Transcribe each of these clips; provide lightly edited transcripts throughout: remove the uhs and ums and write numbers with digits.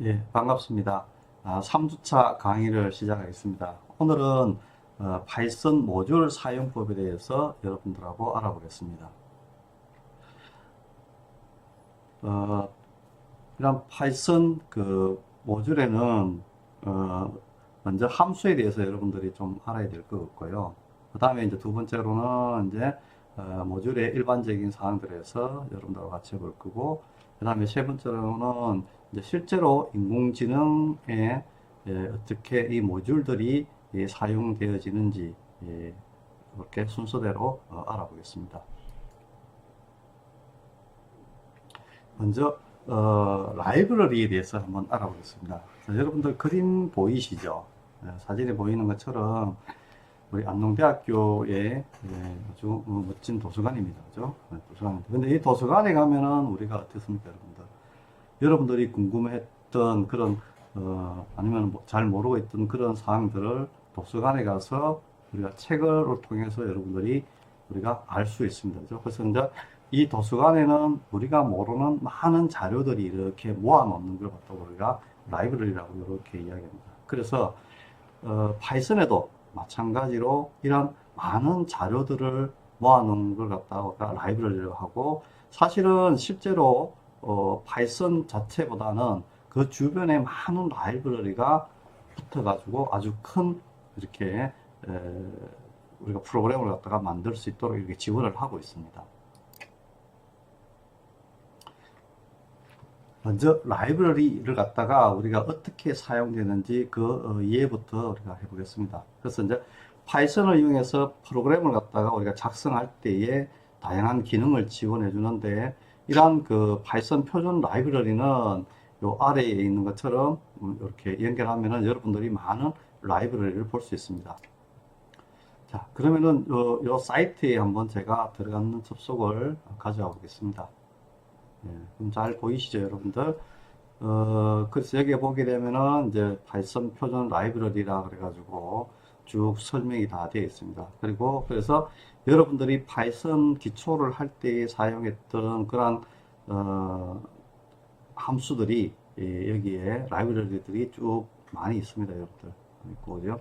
예, 반갑습니다. 3주차 강의를 시작하겠습니다. 오늘은 파이썬 모듈 사용법에 대해서 여러분들하고 알아보겠습니다. 어, 이런 파이썬 모듈에는 먼저 함수에 대해서 여러분들이 좀 알아야 될 것 같고요. 그 다음에 이제 두 번째로는 이제 모듈의 일반적인 사항들에서 여러분들과 같이 볼 거고, 그 다음에 세 번째로는 이제 실제로 인공지능에 어떻게 이 모듈들이 사용되어지는지 이렇게 순서대로 알아보겠습니다. 먼저 라이브러리에 대해서 한번 알아보겠습니다. 자, 여러분들 그림 보이시죠? 사진에 보이는 것처럼 우리 안동대학교의 아주 멋진 도서관입니다. 그죠? 도서관. 근데 이 도서관에 가면은 우리가 어떻습니까, 여러분들? 여러분들이 궁금했던 그런 아니면 잘 모르고 있던 그런 사항들을 도서관에 가서 우리가 책을 통해서 여러분들이 우리가 알 수 있습니다. 그죠? 그래서 이제 이 도서관에는 우리가 모르는 많은 자료들이 이렇게 모아놓는 걸 갖다가 우리가 라이브러리라고 이렇게 이야기합니다. 그래서 파이썬에도 마찬가지로 이런 많은 자료들을 모아놓은 걸 갖다가 라이브러리라고 하고, 사실은 실제로 파이썬 자체보다는 그 주변에 많은 라이브러리가 붙어가지고 아주 큰 이렇게 우리가 프로그램을 갖다가 만들 수 있도록 이렇게 지원을 하고 있습니다. 먼저 라이브러리를 갖다가 우리가 어떻게 사용되는지 이해부터 우리가 해보겠습니다. 그래서 이제 파이썬을 이용해서 프로그램을 갖다가 우리가 작성할 때에 다양한 기능을 지원해 주는데, 이러한 파이썬 표준 라이브러리는 요 아래에 있는 것처럼 이렇게 연결하면은 여러분들이 많은 라이브러리를 볼 수 있습니다. 자, 그러면은 요 사이트에 한번 제가 들어가는 접속을 가져와 보겠습니다. 그럼 잘 보이시죠, 여러분들? 그래서 여기에 보게 되면은 이제 파이썬 표준 라이브러리라 그래가지고 쭉 설명이 다 되어 있습니다. 그리고 그래서 여러분들이 파이썬 기초를 할 때 사용했던 그런 함수들이 여기에 라이브러리들이 쭉 많이 있습니다, 여러분들. 있고요.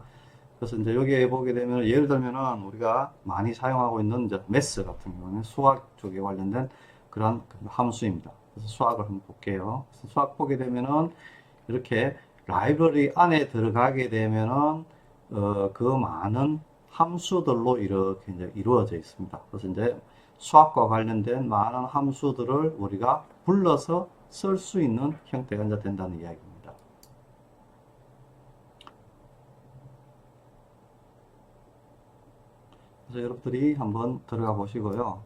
그래서 이제 여기에 보게 되면 예를 들면은 우리가 많이 사용하고 있는 이제 매스 같은 경우는 수학 쪽에 관련된 그런 함수입니다. 그래서 수학을 한번 볼게요. 그래서 수학 보게 되면은 이렇게 라이브러리 안에 들어가게 되면은 그 많은 함수들로 이렇게 이제 이루어져 있습니다. 그래서 이제 수학과 관련된 많은 함수들을 우리가 불러서 쓸 수 있는 형태가 이제 된다는 이야기입니다. 그래서 여러분들이 한번 들어가 보시고요.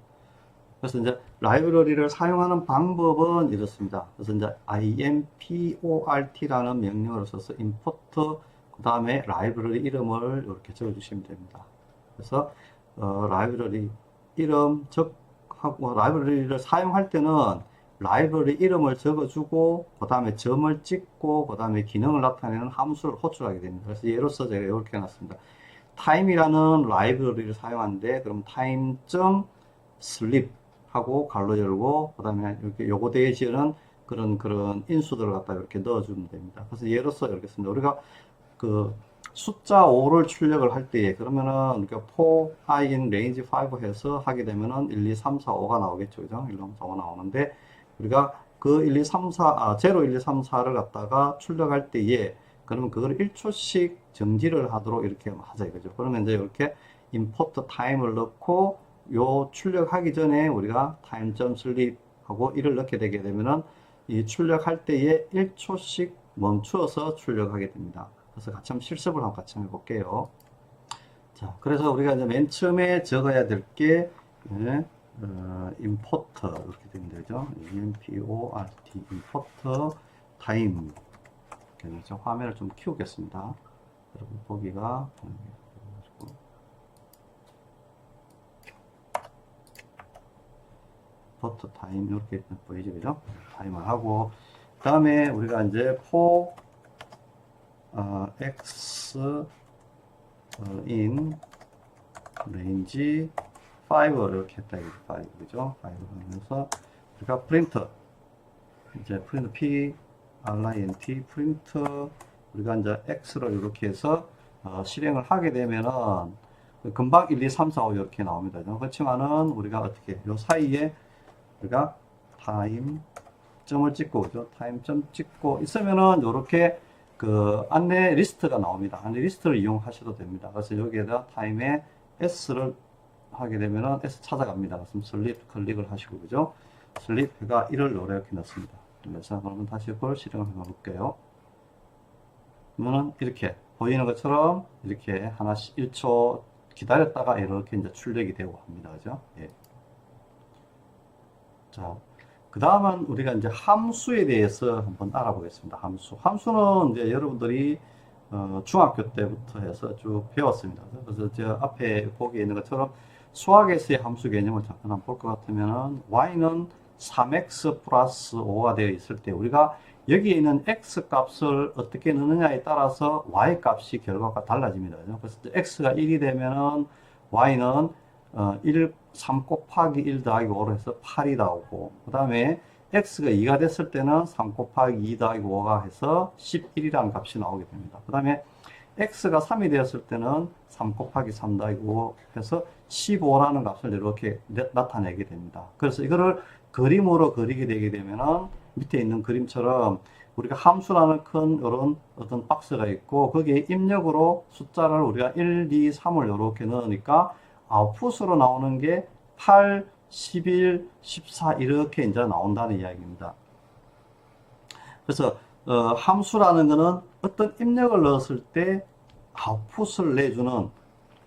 그래서 이제 라이브러리를 사용하는 방법은 이렇습니다. 그래서 이제 import라는 명령어를 써서 import, 그 다음에 라이브러리 이름을 이렇게 적어주시면 됩니다. 그래서 라이브러리 이름 하고 라이브러리를 사용할 때는 라이브러리 이름을 적어주고 그 다음에 점을 찍고 그 다음에 기능을 나타내는 함수를 호출하게 됩니다. 그래서 예로서 제가 이렇게 해놨습니다. time이라는 라이브러리를 사용하는데, 그럼 time.sleep 하고 갈로 열고 그 다음에 이렇게 요거 대신은 그런 인수들을 갖다 이렇게 넣어주면 됩니다. 그래서 예로서 이렇게 씁니다. 우리가 숫자 5를 출력을 할 때에 그러면은 이렇게 for i in range 5 해서 하게 되면은 1, 2, 3, 4, 5가 나오겠죠. 그죠? 1, 2, 3, 4, 5 나오는데, 우리가 1, 2, 3, 4, 0, 1, 2, 3, 4를 갖다가 출력할 때에 그러면 그걸 1초씩 정지를 하도록 이렇게 하자 이거죠. 그러면 이제 이렇게 import time을 넣고 요 출력하기 전에 우리가 time.sleep 하고 1을 넣게 되게 되면은 이 출력할 때에 1초씩 멈추어서 출력하게 됩니다. 그래서 같이 한번 실습을 한번 같이 한번 해볼게요. 자, 그래서 우리가 이제 맨 처음에 적어야 될 게 import 이렇게 되면 되죠. import import time. 그래서 화면을 좀 키우겠습니다. 여러분 보기가 버터 타임 이렇게 보이죠, 그죠? 타임을 하고 그 다음에 우리가 이제 for x in range 5 이렇게 했다 이거 5 그죠? 5 하면서 우리가 프린트 이제 프린트 p RINT 프린트 우리가 이제 X를 이렇게 해서 실행을 하게 되면은 금방 1, 2, 3, 4, 5 이렇게 나옵니다. 그렇지만은 우리가 어떻게 요 사이에 우리가 타임 점을 찍고 그죠? 타임 점 찍고 있으면은 이렇게 그 안내 리스트가 나옵니다. 안내 리스트를 이용하셔도 됩니다. 그래서 여기에다 타임에 S를 하게 되면은 S 찾아갑니다. 그럼 슬립 클릭을 하시고 그죠? 슬립 해가 1을 이렇게 넣습니다. 그래서 그러면 다시 그걸 실행을 해 볼게요. 그러면은 이렇게 보이는 것처럼 이렇게 하나씩 1초 기다렸다가 이렇게 이제 출력이 되고 합니다. 그죠? 예. 자, 그 다음은 우리가 이제 함수에 대해서 한번 알아보겠습니다. 함수는 이제 여러분들이 중학교 때부터 해서 쭉 배웠습니다. 그래서 저 앞에 보기에 있는 것처럼 수학에서의 함수 개념을 잠깐 한번 볼 것 같으면은 y는 3x 플러스 5가 되어 있을 때 우리가 여기에 있는 x 값을 어떻게 넣느냐에 따라서 y 값이 결과가 달라집니다. 그래서 x가 1이 되면은 y는 3 곱하기 1 더하기 5로 해서 8이 나오고 그 다음에 x가 2가 됐을 때는 3 곱하기 2 더하기 5가 해서 11이라는 값이 나오게 됩니다. 그 다음에 x가 3이 되었을 때는 3 곱하기 3 더하기 5 해서 15라는 값을 이렇게 나타내게 됩니다. 그래서 이거를 그림으로 그리게 되게 되면은 밑에 있는 그림처럼 우리가 함수라는 큰 이런 어떤 박스가 있고 거기에 입력으로 숫자를 우리가 1, 2, 3을 이렇게 넣으니까 아웃풋으로 나오는 게 8, 11, 14 이렇게 이제 나온다는 이야기입니다. 그래서 함수라는 것은 어떤 입력을 넣었을 때 아웃풋을 내주는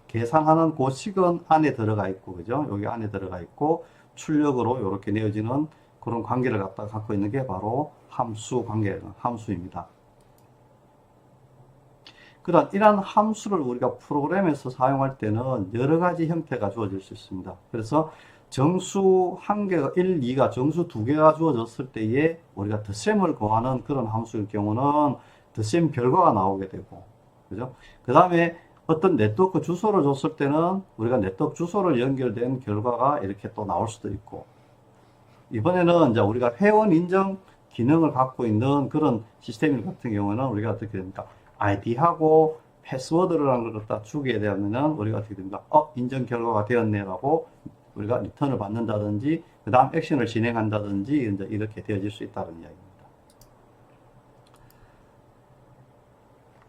계산하는 그 식은 안에 들어가 있고 그죠? 여기 안에 들어가 있고 출력으로 이렇게 내어지는 그런 관계를 갖고 있는 게 바로 함수 관계, 함수입니다. 그러한 이러한 함수를 우리가 프로그램에서 사용할 때는 여러 가지 형태가 주어질 수 있습니다. 그래서 정수 한 개가 1, 2가 정수 두 개가 주어졌을 때에 우리가 덧셈을 구하는 그런 함수일 경우는 덧셈 결과가 나오게 되고 그죠? 그 다음에 어떤 네트워크 주소를 줬을 때는 우리가 네트워크 주소를 연결된 결과가 이렇게 또 나올 수도 있고 이번에는 이제 우리가 회원 인정 기능을 갖고 있는 그런 시스템 같은 경우는 우리가 어떻게 됩니까? 아이디하고 패스워드라는 걸 갖다 주게 되면은 우리가 어떻게 됩니까? 인정 결과가 되었네라고 우리가 리턴을 받는다든지 그 다음 액션을 진행한다든지 이제 이렇게 되어질 수 있다는 이야기입니다.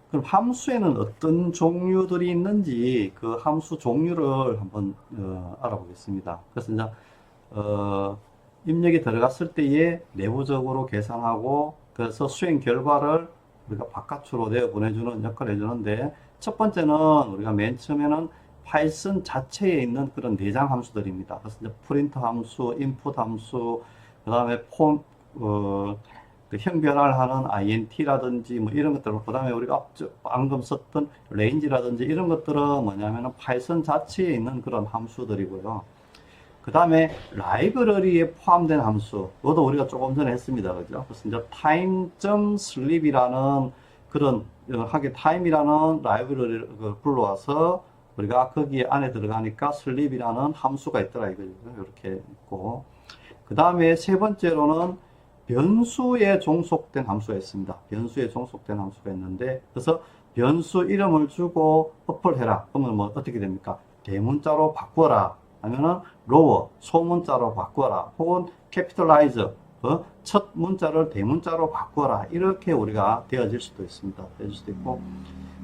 그럼 함수에는 어떤 종류들이 있는지 그 함수 종류를 한번 알아보겠습니다. 그래서 이제 입력이 들어갔을 때에 내부적으로 계산하고 그래서 수행 결과를 우리가 바깥으로 내어 보내주는 역할을 해주는데 첫 번째는 우리가 맨 처음에는 파이썬 자체에 있는 그런 내장 함수들입니다. 그래서 이제 프린트 함수, 인풋 함수, 그 다음에 그 형변화를 하는 int라든지 뭐 이런 것들, 그 다음에 우리가 방금 썼던 range라든지 이런 것들은 뭐냐면은 파이썬 자체에 있는 그런 함수들이고요. 그 다음에 라이브러리에 포함된 함수, 이것도 우리가 조금 전에 했습니다. 그죠? 그래서 이제 time.sleep이라는 그런, 하게 time이라는 라이브러리를 불러와서 우리가 거기에 안에 들어가니까 sleep이라는 함수가 있더라. 이거죠. 이렇게 있고. 그 다음에 세 번째로는 변수에 종속된 함수가 있습니다. 변수에 종속된 함수가 있는데, 그래서 변수 이름을 주고 어플 해라. 그러면 뭐 어떻게 됩니까? 대문자로 바꿔라. 아니면은 로워, 소문자로 바꿔라. 혹은 capitalize, 첫 문자를 대문자로 바꿔라. 이렇게 우리가 되어질 수도 있습니다. 되어질 수도 있고.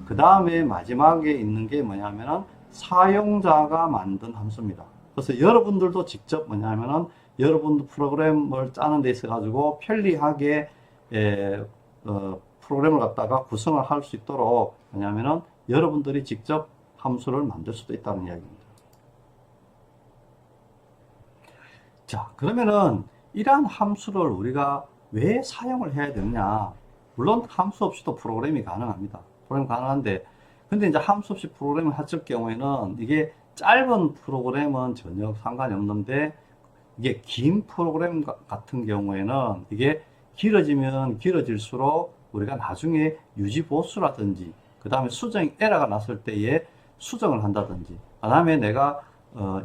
그 다음에 마지막에 있는 게 뭐냐면은 사용자가 만든 함수입니다. 그래서 여러분들도 직접 뭐냐면은 여러분도 프로그램을 짜는 데 있어 가지고 편리하게 프로그램을 갖다가 구성을 할 수 있도록 뭐냐면은 여러분들이 직접 함수를 만들 수도 있다는 이야기입니다. 자, 그러면은 이러한 함수를 우리가 왜 사용을 해야 되느냐? 물론 함수 없이도 프로그램이 가능합니다. 프로그램 가능한데, 근데 이제 함수 없이 프로그램을 했을 경우에는 이게 짧은 프로그램은 전혀 상관이 없는데, 이게 긴 프로그램 같은 경우에는 이게 길어지면 길어질수록 우리가 나중에 유지 보수라든지, 그 다음에 수정 에러가 났을 때에 수정을 한다든지, 그 다음에 내가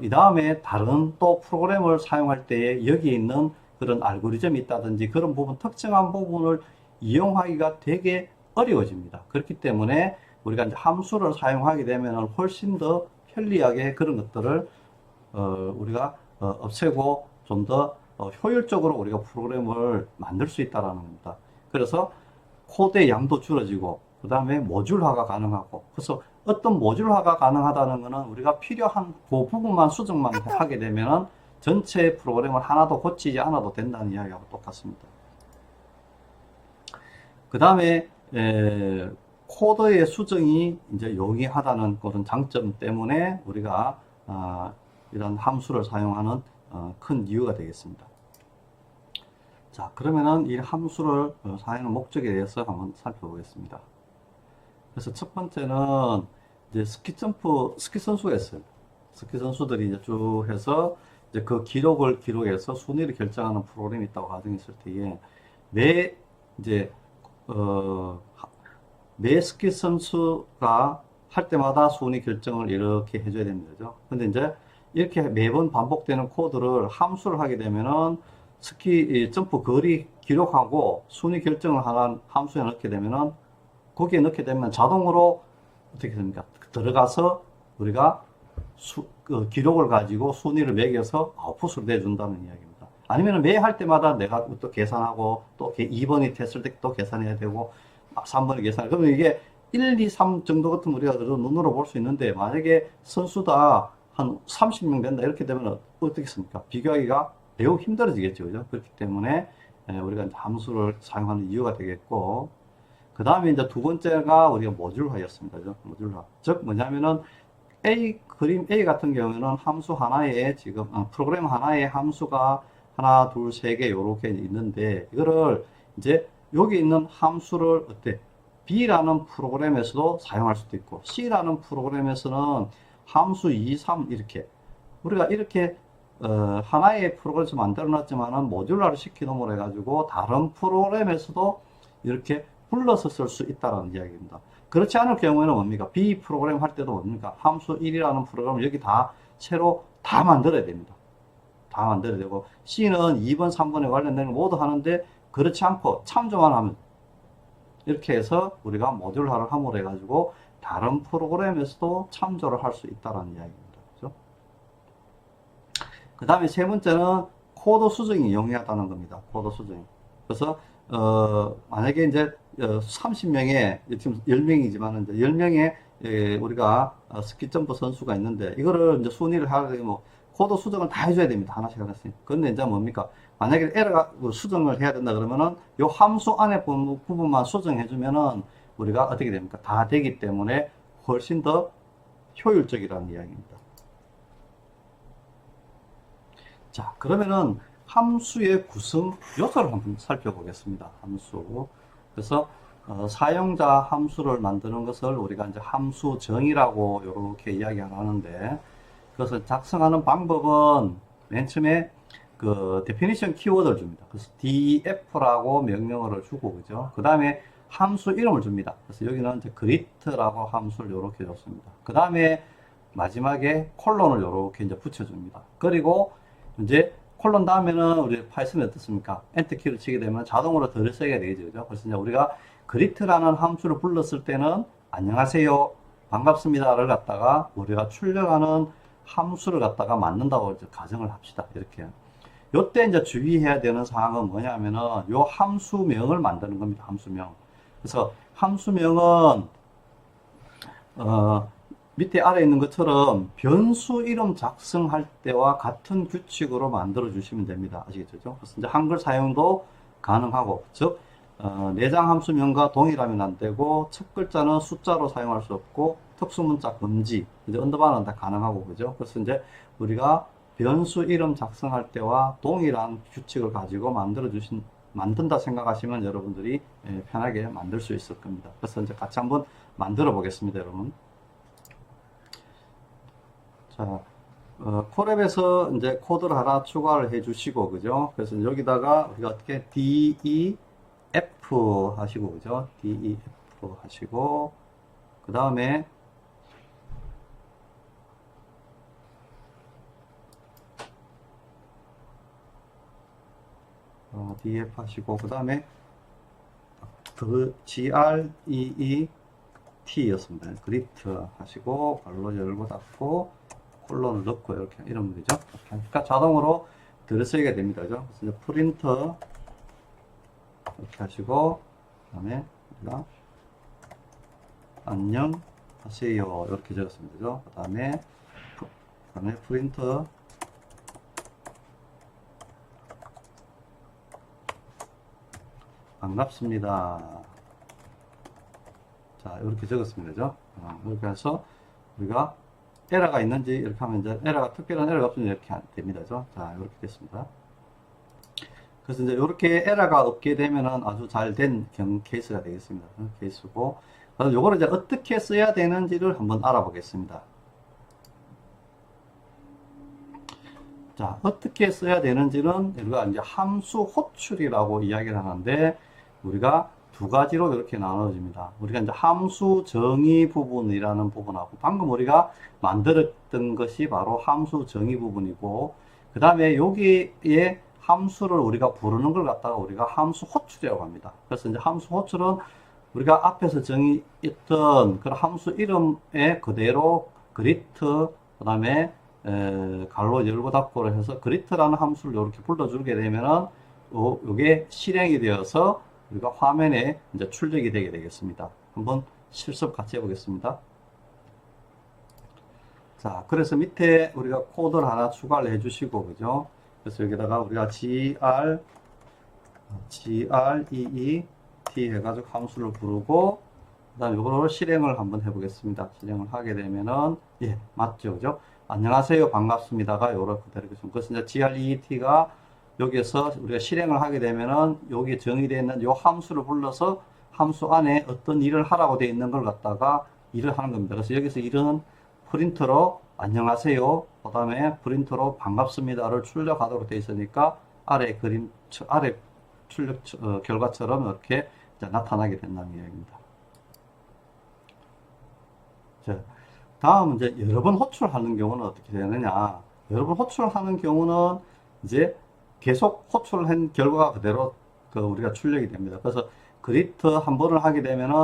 이 다음에 다른 또 프로그램을 사용할 때에 여기에 있는 그런 알고리즘이 있다든지 그런 부분, 특정한 부분을 이용하기가 되게 어려워집니다. 그렇기 때문에 우리가 이제 함수를 사용하게 되면 훨씬 더 편리하게 그런 것들을 우리가 없애고 좀 더 효율적으로 우리가 프로그램을 만들 수 있다는 겁니다. 그래서 코드의 양도 줄어지고 그 다음에 모듈화가 가능하고, 그래서 어떤 모듈화가 가능하다는 것은 우리가 필요한 그 부분만 수정만 하게 되면 전체 프로그램을 하나도 고치지 않아도 된다는 이야기하고 똑같습니다. 그 다음에 코드의 수정이 이제 용이하다는 그런 장점 때문에 우리가 이런 함수를 사용하는 큰 이유가 되겠습니다. 자, 그러면은 이 함수를 사용하는 목적에 대해서 한번 살펴보겠습니다. 그래서 첫 번째는 이제 스키 선수가 있어요. 스키 선수들이 이제 쭉 해서 이제 그 기록을 기록해서 순위를 결정하는 프로그램이 있다고 가정했을 때에 매 이제 매 스키 선수가 할 때마다 순위 결정을 이렇게 해줘야 되는 거죠. 근데 이제 이렇게 매번 반복되는 코드를 함수를 하게 되면은 스키 점프 거리 기록하고 순위 결정을 하는 함수에 넣게 되면은 거기에 넣게 되면 자동으로 어떻게 됩니까? 들어가서 우리가 기록을 가지고 순위를 매겨서 아웃풋을 내준다는 이야기입니다. 아니면 매 할 때마다 내가 또 계산하고 또 2번이 됐을 때 또 계산해야 되고 3번이 계산. 그러면 이게 1, 2, 3 정도 같은 우리가 눈으로 볼 수 있는데 만약에 선수다 한 30명 된다 이렇게 되면 어떻겠습니까? 비교하기가 매우 힘들어지겠죠. 그죠? 그렇기 때문에 우리가 함수를 사용하는 이유가 되겠고, 그 다음에 이제 두 번째가 우리가 모듈화였습니다. 그죠? 모듈화. 즉 뭐냐면은 그림 A 같은 경우에는 함수 하나에 지금 프로그램 하나에 함수가 하나, 둘, 세 개 요렇게 있는데 이거를 이제 여기 있는 함수를 B라는 프로그램에서도 사용할 수도 있고 C라는 프로그램에서는 함수 2, 3 이렇게 우리가 이렇게 하나의 프로그램을 만들어 놨지만은 모듈화를 시켜놓음으로 해가지고 다른 프로그램에서도 이렇게 불러서 쓸 수 있다는 이야기입니다. 그렇지 않을 경우에는 뭡니까? B 프로그램 할 때도 뭡니까? 함수 1이라는 프로그램을 여기 다 새로 다 만들어야 됩니다. 다 만들어야 되고 C는 2번, 3번에 관련된 걸 모두 하는데 그렇지 않고 참조만 하면 이렇게 해서 우리가 모듈화를 함으로 해가지고 다른 프로그램에서도 참조를 할 수 있다는 이야기입니다. 그죠? 그 다음에 세 번째는 코드 수정이 용이하다는 겁니다. 코드 수정이. 그래서 만약에 이제 30명에 지금 10명이지만 이제 10명의 우리가 스키 점프 선수가 있는데 이거를 이제 순위를 하게 되면 코드 수정을 다 해줘야 됩니다. 하나씩 하나씩. 그런데 이제 뭡니까? 만약에 에러가 수정을 해야 된다 그러면은 요 함수 안에 부분만 수정해주면은 우리가 어떻게 됩니까? 다 되기 때문에 훨씬 더 효율적이라는 이야기입니다. 자, 그러면은 함수의 구성 요소를 한번 살펴보겠습니다. 함수. 그래서 사용자 함수를 만드는 것을 우리가 이제 함수 정의라고 이렇게 이야기를 하는데, 그래서 작성하는 방법은 맨 처음에 그 definition 키워드를 줍니다. 그래서 def라고 명령어를 주고, 그죠? 그 다음에 함수 이름을 줍니다. 그래서 여기는 이제 greet라고 함수를 이렇게 줬습니다. 그 다음에 마지막에 콜론을 이렇게 이제 붙여줍니다. 그리고 이제 콜론 다음에는 우리 파이썬이 어떻습니까? 엔터 키를 치게 되면 자동으로 덜을 쓰게 되죠. 그죠? 그래서 이제 우리가 greet라는 함수를 불렀을 때는 안녕하세요, 반갑습니다를 갖다가 우리가 출력하는 함수를 갖다가 만든다고 가정을 합시다. 이렇게. 요때 이제 주의해야 되는 사항은 뭐냐면은 요 함수명을 만드는 겁니다. 함수명. 그래서 함수명은 밑에 아래 있는 것처럼 변수 이름 작성할 때와 같은 규칙으로 만들어 주시면 됩니다. 아시겠죠? 그래서 이제 한글 사용도 가능하고, 즉 내장 함수명과 동일하면 안 되고 첫 글자는 숫자로 사용할 수 없고 특수문자 금지, 이제 언더바는 다 가능하고, 그죠? 그래서 이제 우리가 변수 이름 작성할 때와 동일한 규칙을 가지고 만든다 생각하시면 여러분들이 편하게 만들 수 있을 겁니다. 그래서 이제 같이 한번 만들어 보겠습니다, 여러분. 자, 콜앱에서 이제 코드를 하나 추가를 해 주시고, 그죠? 그래서 여기다가 우리가 어떻게 DEF 하시고, 그죠? DEF 하시고, 그 다음에 DEF 하시고, 그 다음에 GREET였습니다. 그리트 하시고 괄호 열고 닫고 콜론을 넣고 이렇게 이러면 되죠. 그러니까 자동으로 들어쓰기가 됩니다. 그죠? 그래서 이제 프린터 이렇게 하시고 그다음에 우리가 안녕하세요 이렇게 적었습니다. 그죠? 그다음에 프린터 반갑습니다. 자, 이렇게 적었습니다. 그죠? 이렇게 해서 우리가 에러가 있는지 이렇게 하면 이제 특별한 에러가 없으면 이렇게 됩니다. 그죠? 자, 이렇게 됐습니다. 그래서 이제 이렇게 에러가 없게 되면은 아주 잘 된 케이스가 되겠습니다. 케이스고. 그래서 요거를 이제 어떻게 써야 되는지를 한번 알아보겠습니다. 자, 어떻게 써야 되는지는 우리가 이제 함수 호출이라고 이야기를 하는데 우리가 두 가지로 이렇게 나눠집니다. 우리가 이제 함수 정의 부분이라는 부분하고 방금 우리가 만들었던 것이 바로 함수 정의 부분이고 그 다음에 여기에 함수를 우리가 부르는 걸 갖다가 우리가 함수 호출이라고 합니다. 그래서 이제 함수 호출은 우리가 앞에서 정의했던 그런 함수 이름에 그대로 그리트 그 다음에 괄호 열고 닫고를 해서 그리트라는 함수를 이렇게 불러주게 되면은 요게 실행이 되어서 우리가 화면에 이제 출력이 되게 되겠습니다. 한번 실습 같이 해보겠습니다. 자, 그래서 밑에 우리가 코드를 하나 추가를 해주시고, 그죠? 그래서 여기다가 우리가 GREET 해가지고 함수를 부르고, 그 다음에 이거를 실행을 한번 해보겠습니다. 실행을 하게 되면은, 예, 맞죠? 그죠? 안녕하세요. 반갑습니다가 요렇게 그대로 있습니다. 그래서 이제 GREET가 여기에서 우리가 실행을 하게 되면은 여기 정의되어 있는 요 함수를 불러서 함수 안에 어떤 일을 하라고 되어 있는 걸 갖다가 일을 하는 겁니다. 그래서 여기서 일은 프린터로 안녕하세요. 그 다음에 프린터로 반갑습니다를 출력하도록 되어 있으니까 아래 출력 결과처럼 이렇게 나타나게 된다는 이야기입니다. 자, 다음 이제 여러 번 호출하는 경우는 어떻게 되느냐? 여러 번 호출하는 경우는 이제 계속 호출한 결과가 그대로 우리가 출력이 됩니다. 그래서 그리트 한 번을 하게 되면은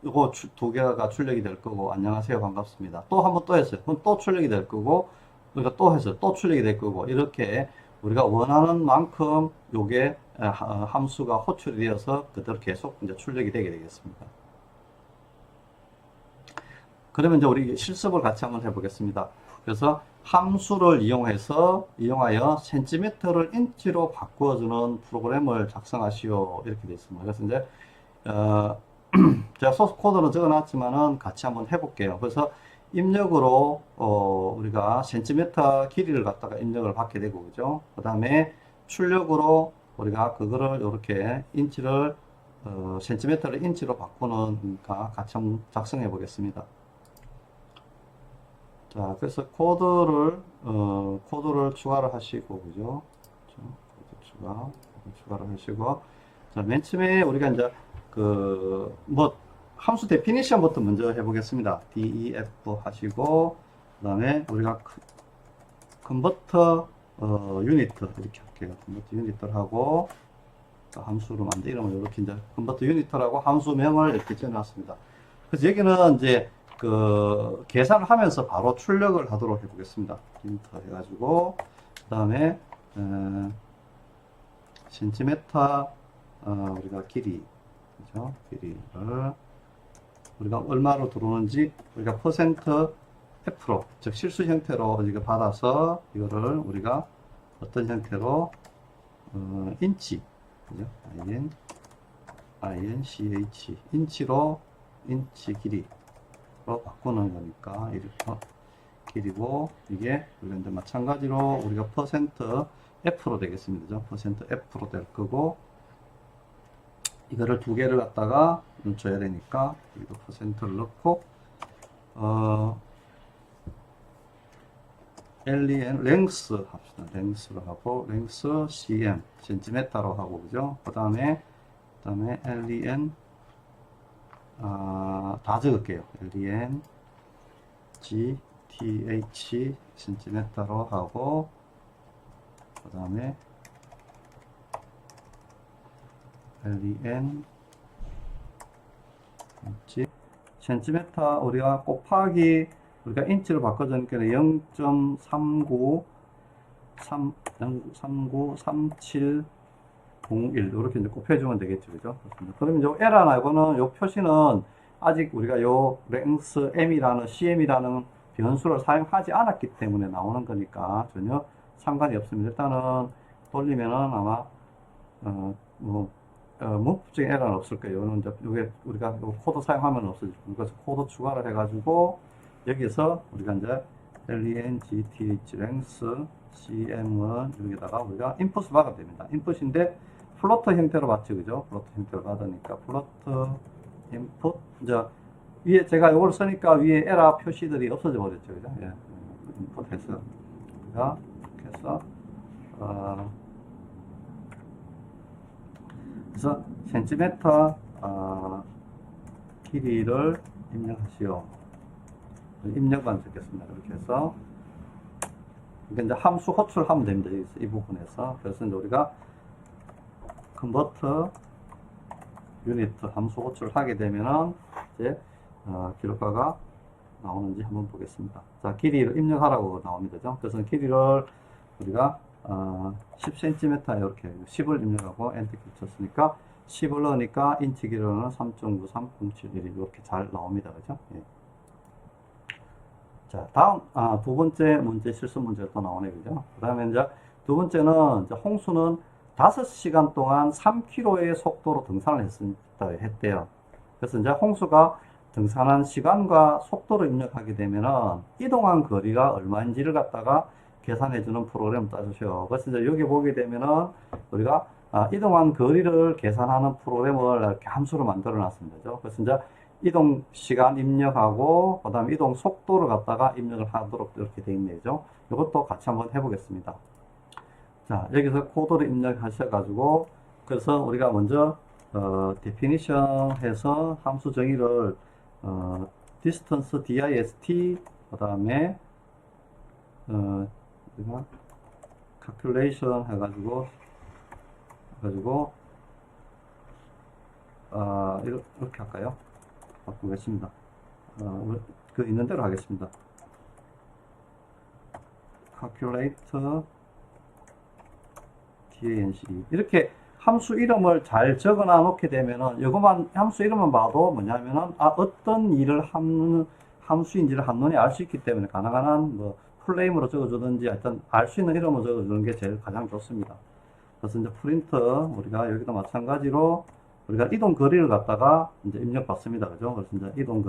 이거 두 개가 출력이 될 거고 안녕하세요 반갑습니다. 또 한 번 또 했어요. 그럼 또 출력이 될 거고 우리가 또 했어요. 또 출력이 될 거고 이렇게 우리가 원하는 만큼 요게 함수가 호출이 되어서 그대로 계속 이제 출력이 되게 되겠습니다. 그러면 이제 우리 실습을 같이 한번 해보겠습니다. 그래서 함수를 이용하여 센티미터를 인치로 바꾸어주는 프로그램을 작성하시오. 이렇게 되어 있습니다. 그래서 이제, 제가 소스 코드는 적어놨지만은 같이 한번 해볼게요. 그래서 입력으로, 우리가 센티미터 길이를 갖다가 입력을 받게 되고, 그죠? 그 다음에 출력으로 우리가 그거를 이렇게 인치를, 센티미터를 인치로 바꾸는 같이 한번 작성해 보겠습니다. 자, 그래서 코드를 추가를 하시고, 그죠? 코드 추가를 하시고. 자, 맨 처음에 우리가 이제, 함수 데피니션부터 먼저 해보겠습니다. def 하시고, 그 다음에 우리가 컨버터, 유니트, 이렇게 할게요. 컨버터 유니트를 하고, 함수로 이름을 이렇게 이제 컨버터 유니트라고 함수명을 이렇게 지어놨습니다. 그래서 여기는 이제, 계산을 하면서 바로 출력을 하도록 해보겠습니다. 인터 해가지고, 그 다음에, 센티미터, 우리가 길이, 그죠? 길이를, 우리가 얼마로 들어오는지, 우리가 퍼센트 F로, 즉 실수 형태로 이거 받아서, 이거를 우리가 어떤 형태로, 인치, 그죠? INCH, 인치 길이. 바꾸는 거니까 이렇게 길이고 이게 우리가 이제 마찬가지로 우리가 퍼센트 F로 되겠습니다. 퍼센트 F로 될 거고 이거를 두 개를 갖다가 줘야 되니까 이거 퍼센트를 넣고 LEN 랭스 합시다. 랭스로 하고 랭스 cm 센티미터로 하고 그죠? 그 다음에 LEN 다 적을게요. LEN GTH 센티미터로 하고 그 다음에 LEN 센티미터 우리가 곱하기 우리가 인치를 바꿔주니까 0.39 3701 이렇게 이제 곱해주면 되겠죠, 그죠? 그러면 요 에러나 이거는 요 표시는 아직 우리가 요 랭스 m이라는 cm이라는 변수를 사용하지 않았기 때문에 나오는 거니까 전혀 상관이 없습니다. 일단은 돌리면은 아마 문법적인 에러는 없을 거예요. 이거는 이제 이게 우리가 요 코드 사용하면 없어지고 그래서 코드 추가를 해가지고 여기서 우리가 이제 length length cm은 여기다가 우리가 인풋을 받아야 됩니다. 인풋인데 플로터 형태로 받죠, 그죠? 플로터 형태로 받으니까 플로터 인풋 이제 위에 제가 이걸 쓰니까 위에 에러 표시들이 없어져 버렸죠, 그죠? 예, 인풋 해서 우리가 이렇게 해서 그래서 센티미터 길이를 입력하시오. 입력만 적겠습니다. 이렇게 해서 이게 이제 함수 호출하면 됩니다. 여기서 이 부분에서 그래서 이제 우리가 컨버터 유니트 함수 호출을 하게 되면은 이제 기록가가 나오는지 한번 보겠습니다. 자, 길이를 입력하라고 나옵니다. 그래서 길이를 우리가 10cm 이렇게 10을 입력하고 엔터 키 쳤으니까 10을 넣으니까 인치 길이는 3.93071 이렇게 잘 나옵니다. 그죠? 예. 자, 다음 두 번째 문제 실수 문제가 또 나오네, 그죠? 그 다음에 이제 두 번째는 이제 홍수는 5시간 동안 3km의 속도로 등산을 했대요. 그래서 이제 홍수가 등산한 시간과 속도를 입력하게 되면은 이동한 거리가 얼마인지를 갖다가 계산해주는 프로그램을 따주셔요. 그래서 이제 여기 보게 되면은 우리가 이동한 거리를 계산하는 프로그램을 이렇게 함수로 만들어 놨습니다. 그래서 이제 이동 시간 입력하고 그 다음에 이동 속도를 갖다가 입력을 하도록 이렇게 되어 있네요. 이것도 같이 한번 해보겠습니다. 자, 여기서 코드를 입력하셔가지고 그래서 우리가 먼저 definition 해서 함수 정의를 distance dist 그 다음에 우리가 calculation 해가지고 이렇게 할까요? 바꾸겠습니다. 그 있는 대로 하겠습니다. calculate DANC 이렇게 함수 이름을 잘 적어 놓게 되면은 이것만 함수 이름만 봐도 뭐냐면은 어떤 일을 하는 함수인지를 한눈에 알 수 있기 때문에 가능한 뭐 플레임으로 적어주든지 하여튼 알 수 있는 이름으로 적어주는 게 제일 가장 좋습니다. 그래서 이제 프린트 우리가 여기도 마찬가지로 우리가 이동 거리를 갖다가 이제 입력 받습니다. 그죠? 그래서 이제 이동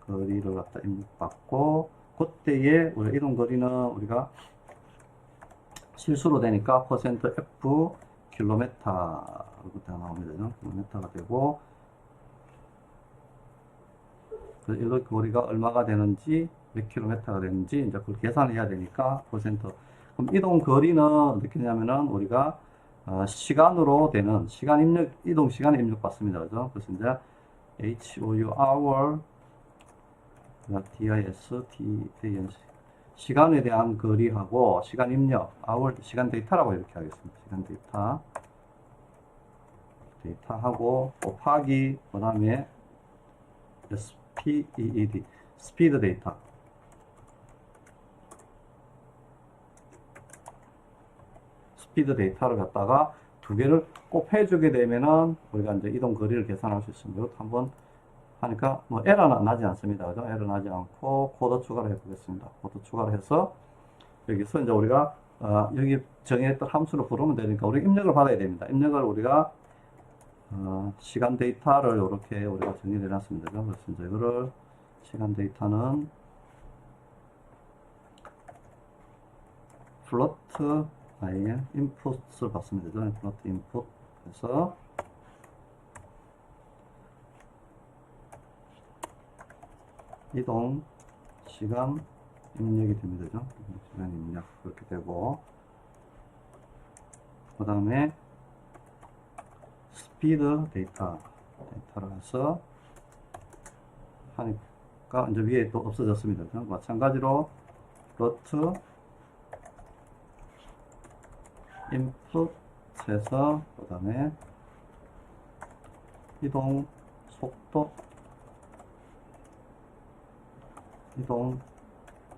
거리를 갖다 입력 받고 그때에 우리 이동 거리는 우리가 실수로 되니까 %f 킬로미터 이렇게 나옵니다. 킬로미터가 되고 이동 거리가 얼마가 되는지 몇 킬로미터가 되는지 이제 그걸 계산을 해야 되니까 %. 그럼 이동 거리는 어떻게 하냐면은 우리가 시간으로 되는 시간 입력 이동 시간에 입력 받습니다. 그죠? 그래서 이제 HOU hour DIS DANC 시간에 대한 거리하고 시간 입력 hour 시간 데이터라고 이렇게 하겠습니다. 시간 데이터하고 곱하기 그 다음에 SPEED 스피드 데이터 스피드 데이터를 갖다가 두 개를 곱해주게 되면은 우리가 이제 이동 거리를 계산할 수 있습니다. 이것도 한번 하니까 뭐 에러는 나지 않습니다. 그죠? 에러 나지 않고 코드 추가를 해보겠습니다. 코드 추가를 해서 여기서 이제 우리가 여기 정했던 함수를 부르면 되니까 우리 입력을 받아야 됩니다. 입력을 우리가 시간 데이터를 이렇게 우리가 정의를 해놨습니다. 그래서 이제 이거를 시간 데이터는 플로트 인풋을 받습니다. 플로트 인풋 해서 이동 시간 입력이 됩니다. 시간 입력 그렇게 되고 그 다음에 스피드 데이터를 해서 하니까 이제 위에 또 없어졌습니다. 마찬가지로 플로트 인풋 해서 그 다음에 이동 속도, 이동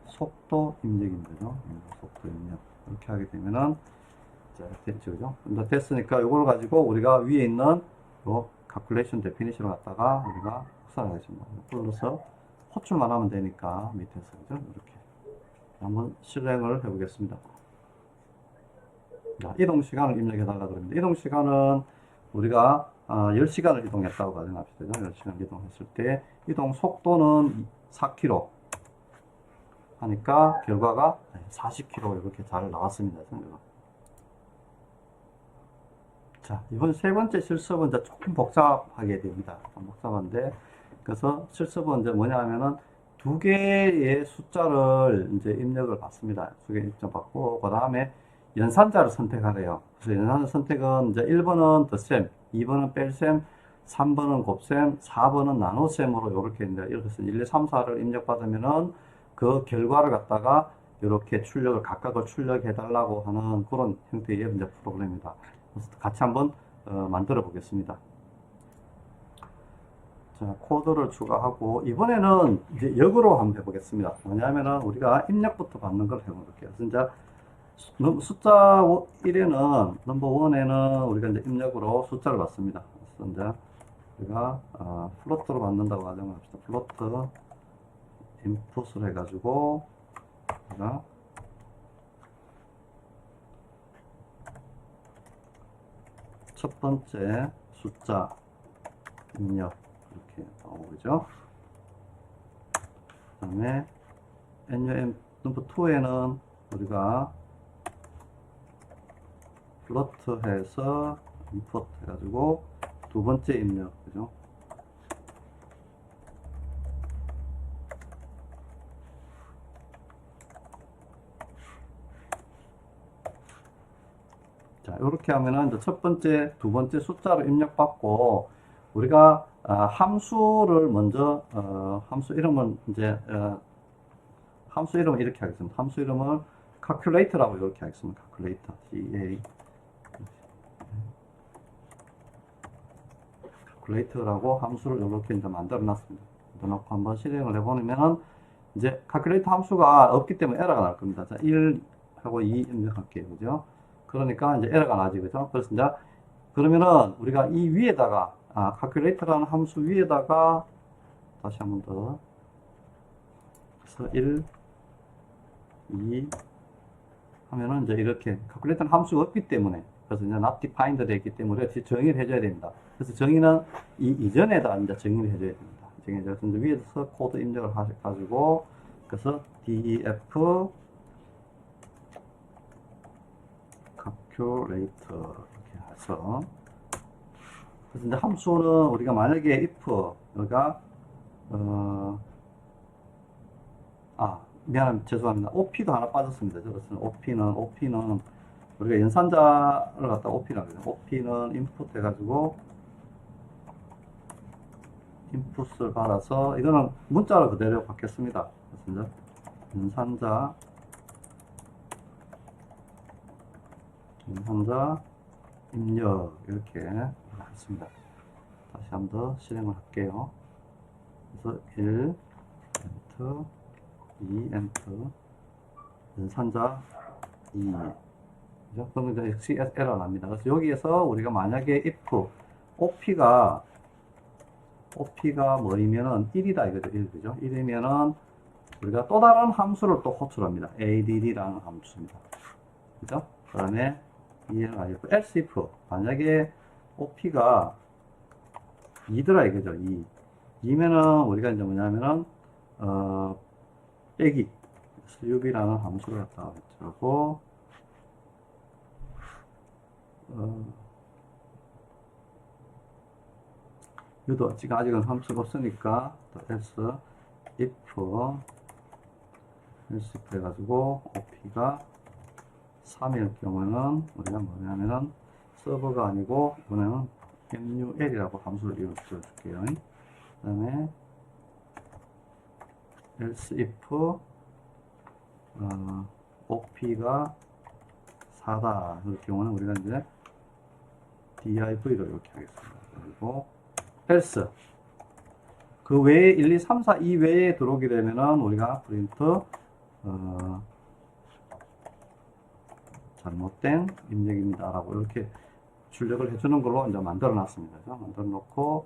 속도 입력인 거죠. 속도 입력. 이렇게 하게 되면은, 자, 됐죠. 그죠? 이제 됐으니까 이걸 가지고 우리가 위에 있는 요 calculation definition을 갖다가 우리가 복사하겠습니다. 눌러서 호출만 하면 되니까 밑에서, 그죠? 이렇게. 한번 실행을 해보겠습니다. 자, 이동 시간을 입력해 달라 그럽니다. 이동 시간은 우리가 10시간을 이동했다고 가정합시다. 10시간 이동했을 때 이동 속도는 4km 하니까 결과가 40km 이렇게 잘 나왔습니다. 자, 이번 세 번째 실습은 이제 조금 복잡하게 됩니다. 복잡한데, 그래서 실습은 이제 뭐냐 하면은 두 개의 숫자를 이제 입력을 받습니다. 두 개 입력 받고, 그 다음에 연산자를 선택하래요. 그래서 연산자 선택은 이제 1번은 덧셈, 2번은 뺄셈, 3번은 곱셈, 4번은 나눗셈으로 이렇게 이제 이렇게 해서 1, 2, 3, 4를 입력받으면은 그 결과를 갖다가 이렇게 출력을 각각을 출력해 달라고 하는 그런 형태의 이제 프로그램입니다. 그래서 같이 한번 만들어 보겠습니다. 자, 코드를 추가하고 이번에는 이제 역으로 한번 해보겠습니다. 뭐냐면은 우리가 입력부터 받는 걸 해볼게요. 그래서 이제 숫자 1에는 넘버 1에는 우리가 이제 입력으로 숫자를 받습니다. 그래서 이제 우리가 플로트로 받는다고 가정합시다. 플로트 인풋을 해가지고 우리가 첫 번째 숫자 입력 이렇게 나오죠. 그 다음에 NUM 넘버 2에는 우리가 플로트 해서 인풋 해가지고 두 번째 입력, 그죠? 자, 이렇게 하면은 이제 첫 번째, 두 번째 숫자를 입력받고 우리가 함수를 먼저 함수 이름은 이제 함수 이름을 이렇게 하겠습니다. 함수 이름을 calculator라고 이렇게 하겠습니다. calculator, calculator라고 함수를 이렇게 이제 만들어 놨습니다. 넣어놓고 한번 실행을 해보면 이제 calculator 함수가 없기 때문에 에러가 날 겁니다. 자, 1 하고 2 입력할게요. 그죠? 그러니까 이제 에러가 나지, 그죠? 그래서 이제 그러면은 우리가 이 위에다가 calculator라는 함수 위에다가 다시 한번 더 그래서 1, 2 하면은 이제 이렇게 calculator는 함수가 없기 때문에 그래서 이제 not defined 되기 때문에 정의를 해줘야 됩니다. 그래서 정의는 이전에다 이제 정의를 해줘야 됩니다. 정의해서 이제 위에서 코드 입력을 하셔가지고 그래서 def calculator 이렇게 해서 그래서 이제 함수는 우리가 만약에 if 여기가 미안합니다. 죄송합니다. OP도 하나 빠졌습니다. 그래서 OP는 우리가 연산자를 갖다 OP라고 해요. OP는 인풋 해가지고 인풋을 받아서 이거는 문자로 그대로 받겠습니다. 그래서 연산자 입력 이렇게 했습니다. 다시 한 번 더 실행을 할게요. 그래서 1 엔터 2 엔터 연산자 2 그죠? 그러면 이제 역시 에러 납니다. 그래서 여기에서 우리가 만약에 if OP가 뭐이면은 1이다 이거죠. 1, 그죠? 1이면은 우리가 또 다른 함수를 또 호출합니다. add라는 함수입니다. 그죠? 그 다음에 else if 만약에 OP가 2더라 이거죠. 2면은 우리가 이제 뭐냐면은 빼기 sub이라는 함수를 갖다가 붙여고 이도 지금 아직은 함수가 없으니까 또 else if 해가지고 OP가 3일 경우는 우리가 뭐냐면은 서버가 아니고 이번에는 mul이라고 함수를 이용시켜줄게요. 그 다음에 else if OP가 4다. 그럴 경우는 우리가 이제 div로 이렇게 하겠습니다. 그리고 else 그 외에 1, 2, 3, 4 이외에 들어오게 되면은 우리가 프린트 잘못된 입력입니다 라고 이렇게 출력을 해주는 걸로 이제 만들어 놨습니다. 만들어 놓고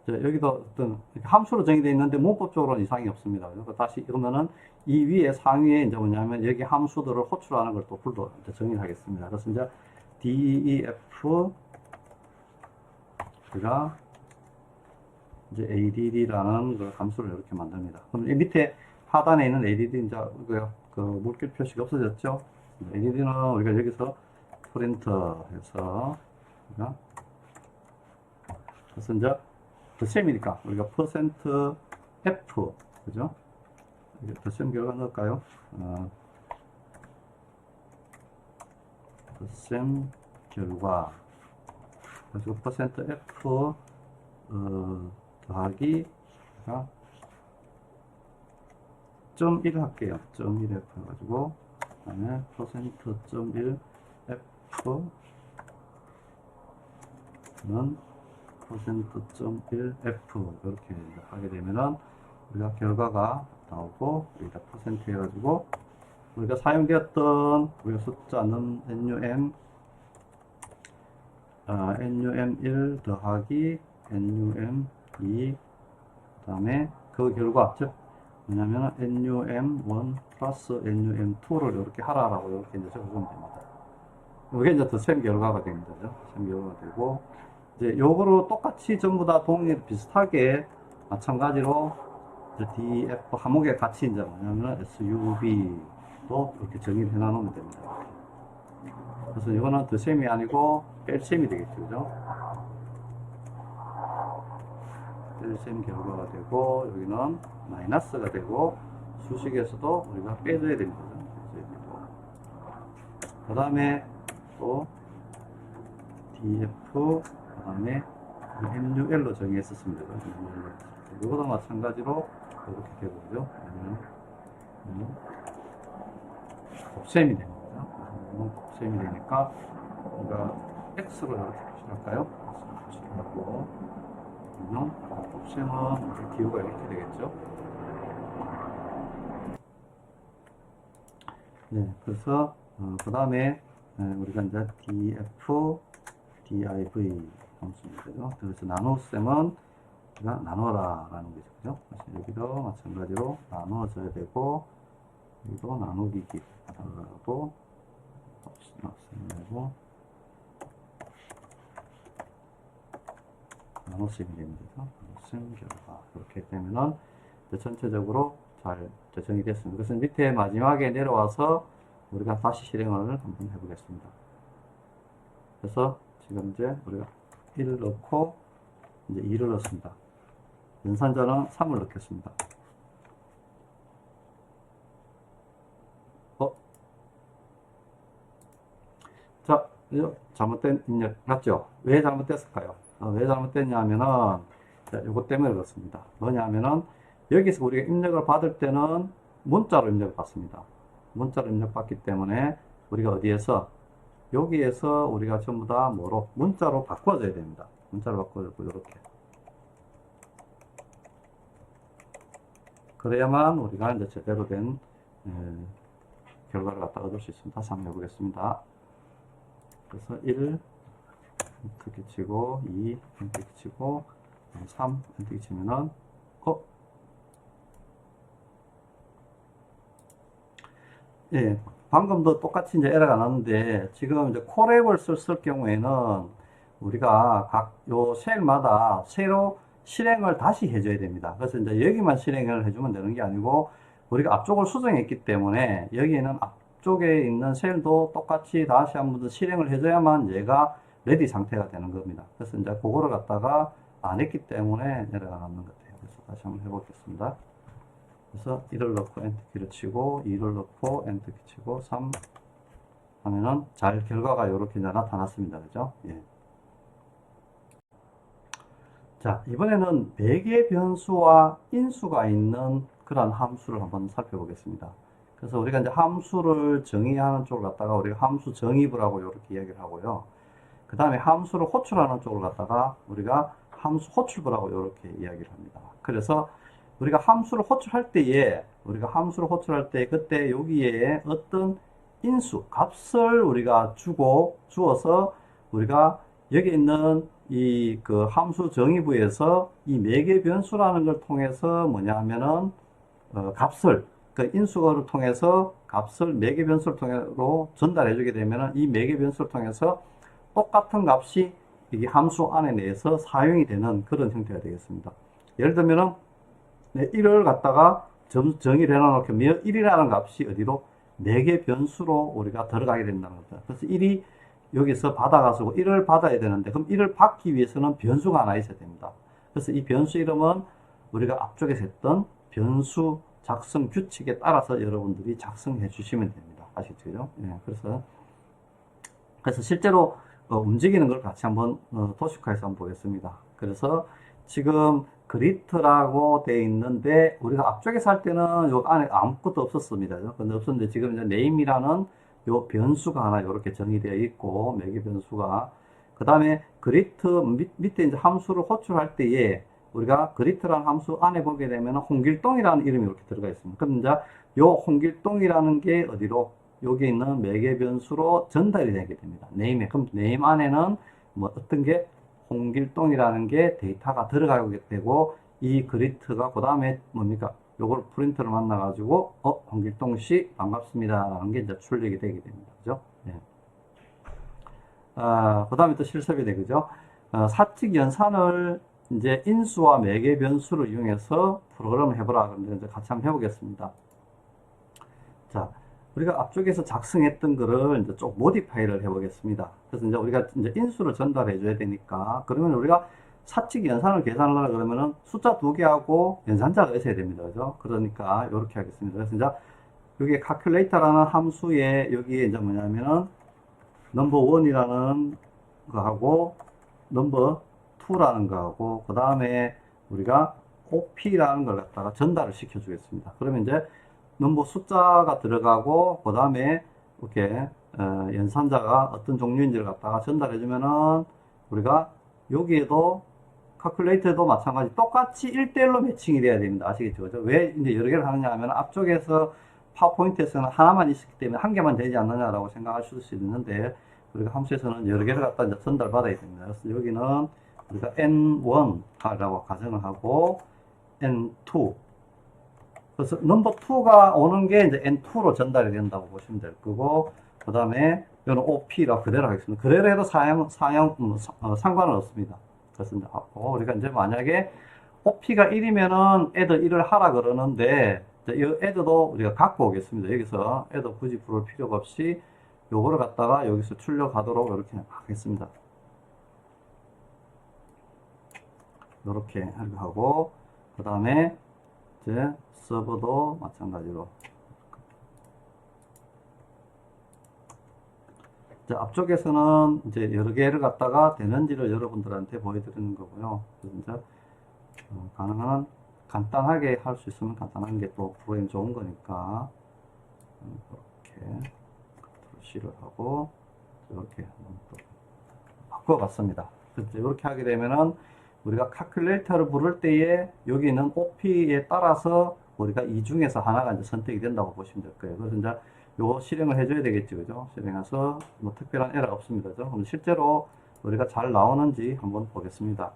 여기도 어떤 함수로 정의되어 있는데 문법적으로는 이상이 없습니다. 그래서 다시 이거는 이 위에 상위에 이제 뭐냐면 여기 함수들을 호출하는 걸 또 불러 정의를 하겠습니다. 그래서 이제 def 가 이제 add라는 그 함수를 이렇게 만듭니다. 그럼 이 밑에 하단에 있는 add 이제 그 물결 표시가 없어졌죠. add는 우리가 여기서 프린트 해서 그래서 이제 덧셈이니까 우리가 %f 그죠? 덧셈 결과 넣을까요? 덧셈 결과 그래서 %f 더하기 .1 할게요. .1f 해가지고 그 다음에 %.1 f 는 %.1 f 이렇게 하게 되면은 우리가 결과가 나오고 여기다 퍼센트 해가지고 우리가 사용되었던 우리가 숫자는 NUM1 더하기 NUM2 그 다음에 그 결과 즉 뭐냐면 NUM1 플러스 NUM2를 이렇게 하라라고 이렇게 이제 적어주면 됩니다. 이게 이제 덧셈 결과가 됩니다. 덧셈 결과가 되고 이제 요거로 똑같이 전부 다 동일 비슷하게 마찬가지로 이제 df 항목에 같이 이제 뭐냐면 SUV도 이렇게 정의를 해 놓으면 됩니다. 그래서 이거는 덧셈이 아니고 뺄셈이 되겠죠. 그죠? 뺄셈 결과가 되고 여기는 마이너스가 되고 수식에서도 우리가 빼줘야 됩니다. 그 다음에 또 df 그 다음에 NUL로 정의했었습니다. 이거도 마찬가지로 이렇게 되고 그죠? 곱셈이 됩니다. 곱셈이 되니까 우리가 x로 이렇게 표시할까요? 표시를 하고 곱셈은 기호가 이렇게 되겠죠? 네, 그래서 그 다음에 우리가 이제 df div 함수입니다. 그래서 나눗셈은 우리가 나눠라 라는 거죠. 그래서 여기도 마찬가지로 나눠져야 되고 여기도 나누기 하고 나눗셈이고 나눗셈이 됩니다. 나눗셈 결과 이렇게 되면은 전체적으로 잘 재정이 됐습니다. 그래서 밑에 마지막에 내려와서 우리가 다시 실행을 한번 해보겠습니다. 그래서 지금 이제 우리가 1을 넣고 이제 2를 넣습니다. 연산자는 3을 넣겠습니다. 자, 잘못된 입력 맞죠? 왜 잘못됐을까요? 왜 잘못됐냐면은 이것 때문에 그렇습니다. 뭐냐면은 여기서 우리가 입력을 받을 때는 문자로 입력을 받습니다. 문자로 입력받기 때문에 우리가 어디에서 여기에서 우리가 전부 다 뭐로 문자로 바꿔줘야 됩니다. 문자로 바꿔주고 이렇게 그래야만 우리가 이제 제대로 된 결과를 갖다 얻을 수 있습니다. 다시 한번 해보겠습니다. 그래서 1 엔터 치고 2 엔터 치고 3 엔터 치면은 예, 방금도 똑같이 이제 에러가 났는데 지금 이제 콜앱을 쓸 경우에는 우리가 각 요 셀마다 새로 실행을 다시 해줘야 됩니다. 그래서 이제 여기만 실행을 해주면 되는 게 아니고 우리가 앞쪽을 수정했기 때문에 여기에는 앞쪽에 있는 셀도 똑같이 다시 한번 더 실행을 해줘야만 얘가 레디 상태가 되는 겁니다. 그래서 이제 그거를 갖다가 안 했기 때문에 에러가 났는 것 같아요. 그래서 다시 한번 해보겠습니다. 그래서 1을 넣고 엔터키를 치고 2를 넣고 엔터키 치고 3 하면은 잘 결과가 이렇게 나타났습니다. 그죠? 예. 자, 이번에는 매개 변수와 인수가 있는 그런 함수를 한번 살펴보겠습니다. 그래서 우리가 이제 함수를 정의하는 쪽을 갖다가 우리가 함수 정의부라고 이렇게 이야기를 하고요. 그 다음에 함수를 호출하는 쪽을 갖다가 우리가 함수 호출부라고 이렇게 이야기를 합니다. 그래서 우리가 함수를 호출할 때에 그때 여기에 어떤 인수, 값을 우리가 주어서 우리가 여기 있는 이 그 함수 정의부에서 이 매개 변수라는 걸 통해서 뭐냐 하면은 값을 그 인수어를 통해서 값을 매개 변수를 통해서 전달해 주게 되면은 이 매개 변수를 통해서 똑같은 값이 이 함수 안에 내에서 사용이 되는 그런 형태가 되겠습니다. 예를 들면은 1을 갖다가 정의를 해놓으면 1이라는 값이 어디로 매개 변수로 우리가 들어가게 된다는 거죠. 그래서 1이 여기서 받아가지고 1을 받아야 되는데 그럼 1을 받기 위해서는 변수가 하나 있어야 됩니다. 그래서 이 변수 이름은 우리가 앞쪽에서 했던 변수 작성 규칙에 따라서 여러분들이 작성해 주시면 됩니다. 아시겠죠? 예, 그래서 실제로 움직이는 걸 같이 한번 도식화해서 한번 보겠습니다. 그래서 지금 그리트라고 되어 있는데 우리가 앞쪽에서 할 때는 요 안에 아무것도 없었습니다. 근데 없었는데 지금 이제 네임이라는 요 변수가 하나 이렇게 정의되어 있고 매개 변수가 그 다음에 그리트 밑에 이제 함수를 호출할 때에 우리가 그리트라는 함수 안에 보게 되면 홍길동이라는 이름이 이렇게 들어가 있습니다. 그럼 이제 요 홍길동이라는 게 어디로 여기 있는 매개 변수로 전달이 되게 됩니다. 네임에. 그럼 네임 안에는 뭐 어떤 게 홍길동이라는 게 데이터가 들어가게 되고 이 그리트가 그 다음에 뭡니까? 요걸 프린터를 만나 가지고 홍길동 씨 반갑습니다 라는 게 이제 출력이 되게 됩니다. 그죠? 네. 그 다음에 또 실습이 되죠. 사칙 연산을 이제 인수와 매개 변수를 이용해서 프로그램을 해보라. 그런데 이제 같이 한번 해보겠습니다. 자, 우리가 앞쪽에서 작성했던 거를 이제 좀 모디파이를 해보겠습니다. 그래서 이제 우리가 이제 인수를 전달해 줘야 되니까 그러면 우리가 사칙 연산을 계산하려고 그러면은 숫자 2개하고 연산자가 있어야 됩니다. 그죠? 그러니까 이렇게 하겠습니다. 그래서 이제 여기 calculator라는 함수에 여기에 이제 뭐냐면은 number 1이라는 거하고 number 2라는 거하고 그 다음에 우리가 OP라는 걸 갖다가 전달을 시켜 주겠습니다. 그러면 이제 넘버 숫자가 들어가고 그 다음에 이렇게 연산자가 어떤 종류인지를 갖다가 전달해 주면은 우리가 여기에도 calculator도 마찬가지 똑같이 1대1로 매칭이 돼야 됩니다. 아시겠죠? 왜 이제 여러 개를 하느냐 하면 앞쪽에서 파워포인트에서는 하나만 있었기 때문에 한 개만 되지 않느냐라고 생각하실 수 있는데 우리가 함수에서는 여러 개를 갖다 이제 전달받아야 됩니다. 그래서 여기는 우리가 N1라고 가정을 하고 N2 그래서 넘버 2가 오는 게 이제 N2로 전달이 된다고 보시면 될 거고 그 다음에 이거는 OP라고 그대로 하겠습니다. 그대로 해도 상관은 없습니다. 그래서 이제 우리가 이제 만약에 OP가 1이면은 add 1을 하라 그러는데 이 add도 우리가 갖고 오겠습니다. 여기서 add 굳이 부를 필요가 없이 요거를 갖다가 여기서 출력하도록 이렇게 하겠습니다. 이렇게 하고 그 다음에 이제 서버도 마찬가지로 이제 앞쪽에서는 이제 여러 개를 갖다가 되는지를 여러분들한테 보여드리는 거고요. 그래서 이제 가능한 간단하게 할 수 있으면 간단한 게 또 프로그램 좋은 거니까 이렇게 C를 하고 이렇게 또 바꿔봤습니다. 그래서 이렇게 하게 되면은 우리가 calculator를 부를 때에 여기 있는 OP에 따라서 우리가 이 중에서 하나가 이제 선택이 된다고 보시면 될 거예요. 그래서 이제 요 실행을 해줘야 되겠죠, 그죠? 실행해서 뭐 특별한 에러 없습니다, 그죠? 그럼 실제로 우리가 잘 나오는지 한번 보겠습니다.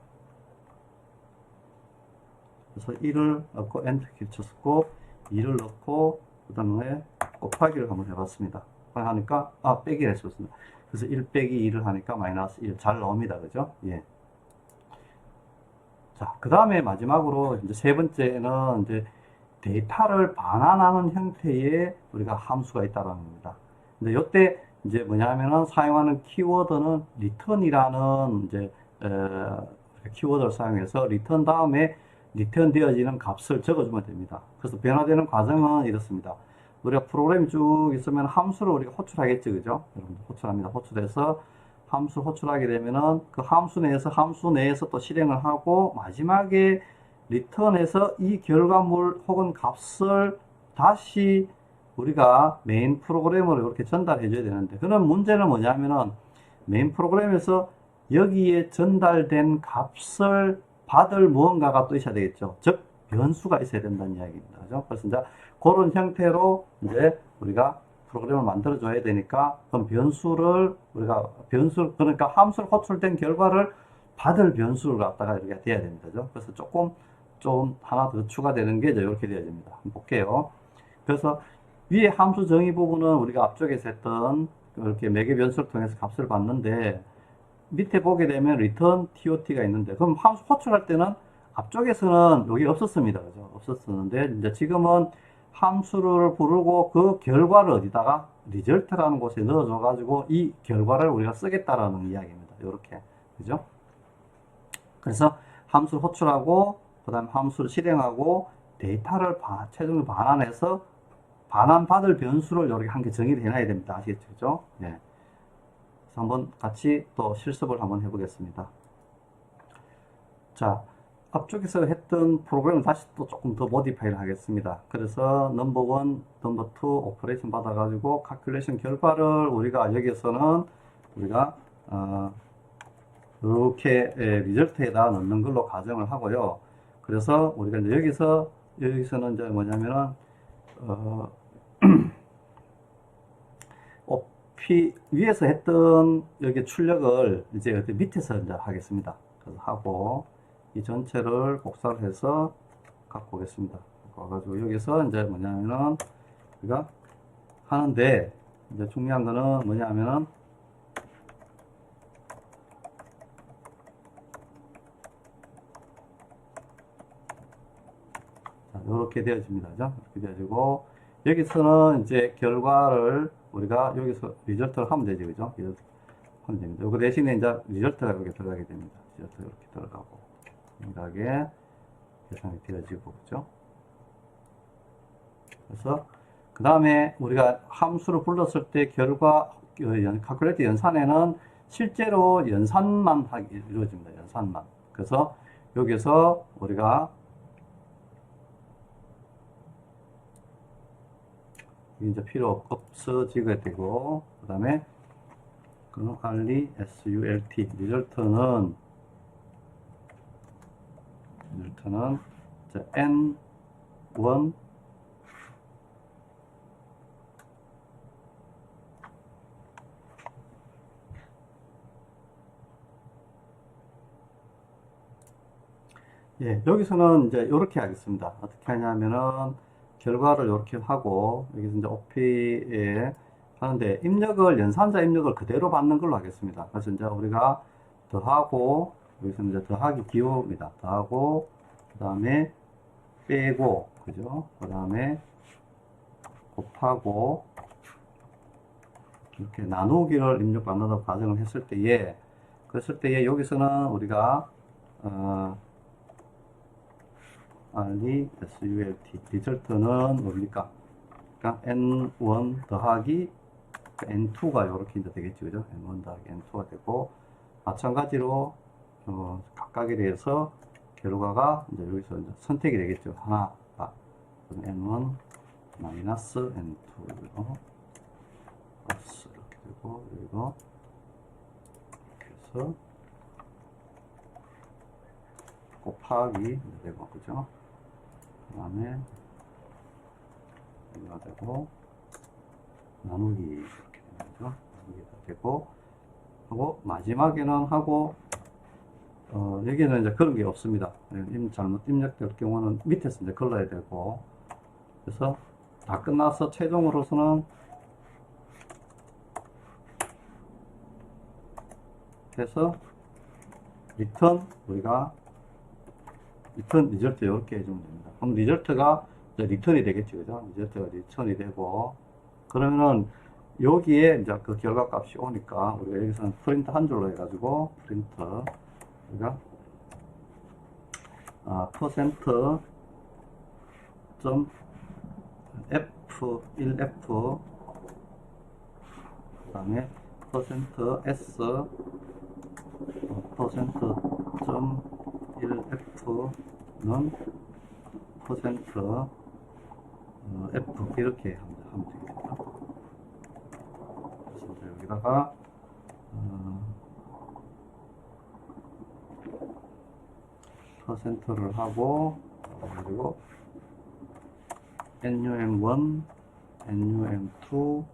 그래서 1을 넣고 엔터 키 쳤고 2를 넣고 그 다음에 곱하기를 한번 해봤습니다. 하니까 빼기를 했었습니다. 그래서 1 빼기 2를 하니까 마이너스 1 잘 나옵니다, 그죠? 예. 자, 그 다음에 마지막으로 이제 세 번째는 이제 데이터를 반환하는 형태의 우리가 함수가 있다는 겁니다. 근데 이때 이제 뭐냐면은 사용하는 키워드는 return이라는 이제 키워드를 사용해서 return 다음에 return 되어지는 값을 적어주면 됩니다. 그래서 변화되는 과정은 이렇습니다. 우리가 프로그램이 쭉 있으면 함수를 우리가 호출하겠죠, 그죠? 여러분들 호출합니다. 호출해서 함수 호출하게 되면은 그 함수 내에서 또 실행을 하고 마지막에 리턴해서 이 결과물 혹은 값을 다시 우리가 메인 프로그램으로 이렇게 전달해 줘야 되는데 그런 문제는 뭐냐면은 메인 프로그램에서 여기에 전달된 값을 받을 무언가가 또 있어야 되겠죠. 즉, 변수가 있어야 된다는 이야기입니다. 그죠? 그래서 이제 그런 형태로 이제 우리가 프로그램을 만들어 줘야 되니까, 그럼 그러니까 함수를 호출된 결과를 받을 변수를 갖다가 이렇게 돼야 됩니다. 그죠? 그래서 좀 하나 더 추가되는 게 이제 이렇게 되어야 됩니다. 한번 볼게요. 그래서 위에 함수 정의 부분은 우리가 앞쪽에서 했던 이렇게 매개 변수를 통해서 값을 받는데, 밑에 보게 되면 return TOT가 있는데, 그럼 함수 호출할 때는 앞쪽에서는 여기 없었습니다. 그죠? 없었었는데, 이제 지금은 함수를 부르고 그 결과를 어디다가 result라는 곳에 넣어줘가지고 이 결과를 우리가 쓰겠다라는 이야기입니다. 이렇게. 그죠? 그래서 함수를 호출하고, 그 다음에 함수를 실행하고, 데이터를 최종적으로 반환해서 반환받을 변수를 이렇게 한 개 정의를 해놔야 됩니다. 아시겠죠? 그죠? 네. 그래서 한번 같이 또 실습을 한번 해보겠습니다. 자, 앞쪽에서 했던 프로그램을 다시 또 조금 더 모디파이를 하겠습니다. 그래서 넘버 1, 넘버 2 오퍼레이션 받아가지고 calculation 결과를 우리가 여기서는 우리가 이렇게 리절트에다 넣는 걸로 가정을 하고요. 그래서 우리가 이제 여기서는 이제 뭐냐면은 위에서 했던 여기 출력을 이제 밑에서 이제 하겠습니다. 그래서 하고 이 전체를 복사를 해서 갖고 오겠습니다. 와가지고 여기서 이제 뭐냐면은 우리가 하는데, 이제 중요한 거는 뭐냐면은 이렇게 되어집니다. 그죠? 이렇게 되어지고, 여기서는 이제 결과를 우리가 여기서 리절트를 하면 되죠. 그죠? 리절트 하면 됩니다. 그 대신에 이제 리절트가 이렇게 들어가게 됩니다. 리절트가 이렇게 들어가고, 생각에 계산이 되어지고, 그죠? 그래서, 그 다음에 우리가 함수를 불렀을 때 calculate 연산에는 실제로 연산만 이루어집니다. 연산만. 그래서 여기서 우리가 이제 필요 없어지게 되고, 그 다음에 RLI, SULT, 리절트는 N1 예, 여기서는 이제 이렇게 하겠습니다. 어떻게 하냐면은 결과를 이렇게 하고, 여기서 이제 OP에 하는데 연산자 입력을 그대로 받는 걸로 하겠습니다. 그래서 이제 우리가 더하고, 여기서 이제 더하기 기호입니다. 더하고, 그 다음에 빼고, 그죠? 그 다음에 곱하고, 이렇게 나누기를 입력받는다고 가정을 했을 때에, 여기서는 우리가, RLI, SULT, 리절트는 뭡니까? 그러니까 N1 더하기 N2가 이렇게 이제 되겠죠. 그죠? N1 더하기 N2가 되고, 마찬가지로, 각각에 대해서 결과가 이제 여기서 이제 선택이 되겠죠. 하나가. N1 마이너스 N2, 플러스 이렇게 되고, 그리고 이렇게 해서 곱하기 되고, 그죠? 그 다음에 여기가 되고, 나누기 이렇게 되는 거죠. 나누기가 되고, 하고 마지막에는 하고, 여기는 이제 그런 게 없습니다. 잘못 입력될 경우는 밑에서 이제 걸러야 되고, 그래서 다 끝나서 최종으로서는 해서 우리가 리턴 리절트 이렇게 해주면 됩니다. 그럼 리절트가 리턴이 되겠죠. 그죠? 리절트가 리턴이 되고, 그러면은 여기에 이제 그 결과 값이 오니까 우리가 여기서는 프린트 한 줄로 해가지고 프린트 우리가 퍼센트 점 F1F 그 다음에 퍼센트 S 퍼센트 점 1F는 퍼센트 F 이렇게 하면 되겠다. 그래서 여기다가 퍼센트를 하고, 그리고 NUM1, NUM2, 그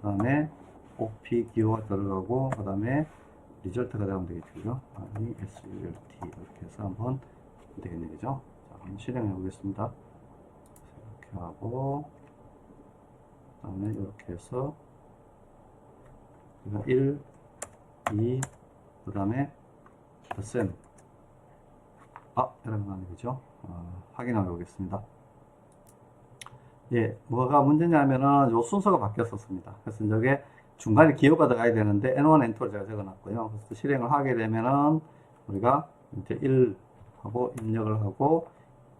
다음에 OP 기호가 들어가고, 그 다음에 리절트가 되면 되겠죠. SULT 이렇게 해서 한번 되겠네, 그죠? 자, 한번 실행해 보겠습니다. 이렇게 하고, 그 다음에 이렇게 해서 1, 2, 그 다음에 %. 이런 거 하는 거죠. 확인해 보겠습니다. 예, 뭐가 문제냐면은 요 순서가 바뀌었었습니다. 그래서 저게 중간에 기호가 들어가야 되는데 N1, N2를 제가 적어놨고요. 그래서 실행을 하게 되면은 우리가 이제 1 하고 입력을 하고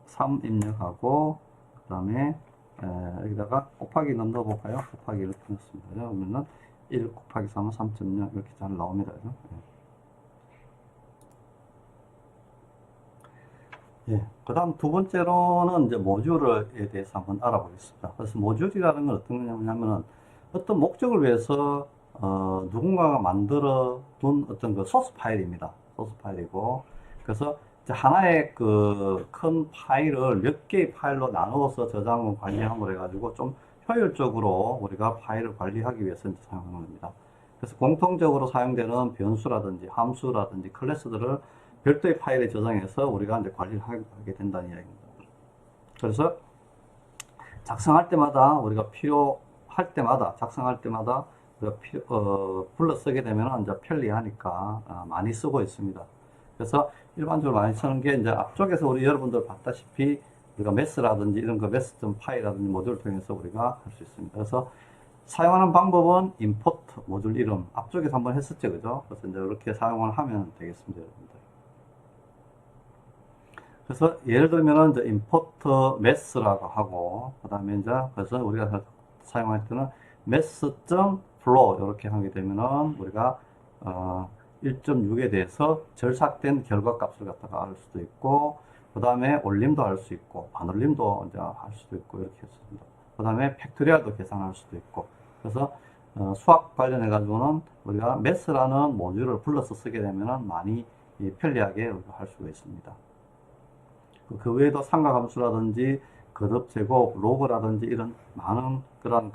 3 입력하고 그 다음에 여기다가 곱하기 넣어볼까요? 곱하기 이렇게 넣습니다. 그러면은 1 곱하기 3은 3.0 이렇게 잘 나옵니다. 예, 그 다음 두 번째로는 이제 모듈에 대해서 한번 알아보겠습니다. 그래서 모듈이라는 건 어떤 거냐면은 어떤 목적을 위해서 누군가가 만들어 둔 어떤 그 소스 파일입니다. 소스 파일이고, 그래서 이제 하나의 그 큰 파일을 몇 개의 파일로 나누어서 저장을 관리함으로 해가지고 좀 효율적으로 우리가 파일을 관리하기 위해서 이제 사용하는 겁니다. 그래서 공통적으로 사용되는 변수라든지 함수라든지 클래스들을 별도의 파일에 저장해서 우리가 이제 관리를 하게 된다는 이야기입니다. 그래서 작성할 때마다 우리가 필요할 때마다 작성할 때마다 우리가 불러 쓰게 되면 이제 편리하니까 많이 쓰고 있습니다. 그래서 일반적으로 많이 쓰는 게 이제 앞쪽에서 우리 여러분들 봤다시피 우리가 메스라든지 이런 거 메스.파일이라든지 파일이라든지 모듈을 통해서 우리가 할 수 있습니다. 그래서 사용하는 방법은 임포트 모듈 이름 앞쪽에서 한번 했었죠, 그죠? 그래서 이제 이렇게 사용을 하면 되겠습니다, 여러분들. 그래서 예를 들면 이제 import mass라고 하고 그 다음에 이제 그래서 우리가 사용할 때는 mass.flow 이렇게 하게 되면은 우리가 1.6에 대해서 절삭된 결과 값을 갖다가 알 수도 있고 그 다음에 올림도 할 수 있고 반올림도 이제 할 수도 있고 이렇게 했습니다. 그 다음에 팩토리얼도 계산할 수도 있고 그래서 수학 관련해 가지고는 우리가 mass라는 모듈을 불러서 쓰게 되면은 많이 편리하게 할 수가 있습니다. 그 외에도 삼각함수라든지 거듭 제곱, 로그라든지 이런 많은 그런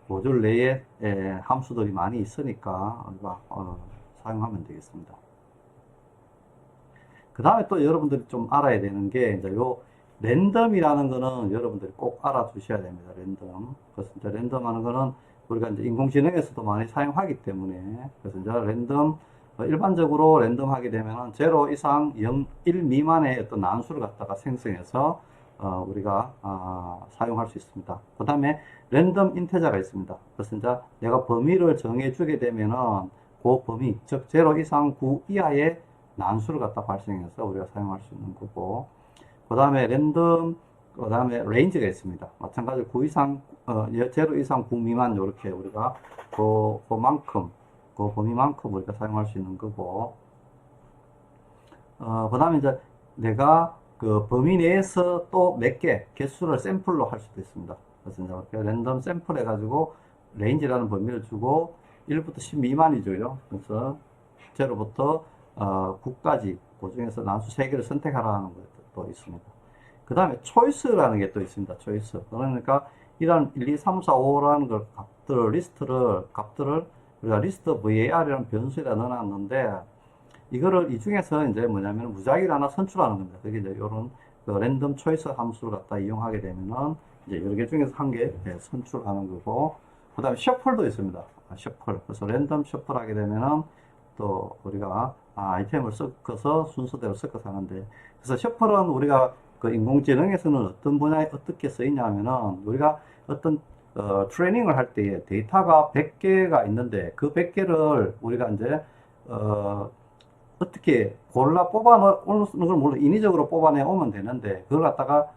모듈 내에 함수들이 많이 있으니까 우리가 사용하면 되겠습니다. 그 다음에 또 여러분들이 좀 알아야 되는 게 이제 요 랜덤이라는 거는 여러분들이 꼭 알아두셔야 됩니다. 랜덤. 그래서 이제 랜덤 하는 거는 우리가 이제 인공지능에서도 많이 사용하기 때문에 그래서 이제 랜덤 일반적으로 랜덤 하게 되면 0 이상 0, 1 미만의 어떤 난수를 갖다가 생성해서 우리가 사용할 수 있습니다. 그 다음에 랜덤 인테저가 있습니다. 그래서 이제 내가 범위를 정해 주게 되면은 그 범위, 즉 0 이상 9 이하의 난수를 갖다 발생해서 우리가 사용할 수 있는 거고 그 다음에 랜덤 그 다음에 레인지가 있습니다. 마찬가지로 9 이상 0 이상 9 미만 이렇게 우리가 그만큼 그 범위만큼 우리가 사용할 수 있는 거고, 그 다음에 이제 내가 그 범위 내에서 또 몇 개, 개수를 샘플로 할 수도 있습니다. 그래서 이제 이렇게 랜덤 샘플 해가지고 레인지라는 범위를 주고 1부터 10 미만이죠. 그래서 0부터 9까지 그 중에서 난수 3개를 선택하라는 것도 있습니다. 그 다음에 초이스라는 게 또 있습니다. 초이스. 그러니까 이런 1, 2, 3, 4, 5라는 걸 값들을 우리가 리스트 var이라는 변수에다 넣어놨는데 이거를 이 중에서 이제 뭐냐면 무작위를 하나 선출하는 겁니다. 그게 이제 이런 그 랜덤 초이스 함수를 갖다 이용하게 되면은 이제 여러 개 중에서 한 개 선출하는 거고 그 다음에 셔플도 있습니다. 셔플. 그래서 랜덤 셔플 하게 되면은 또 우리가 아이템을 섞어서 순서대로 섞어서 하는데 그래서 셔플은 우리가 그 인공지능에서는 어떤 분야에 어떻게 쓰이냐면은 우리가 어떤 트레이닝을 할 때 데이터가 100개가 있는데 그 100개를 우리가 이제 어떻게 골라 뽑아놓는 걸 물론 인위적으로 뽑아내 오면 되는데 그걸 갖다가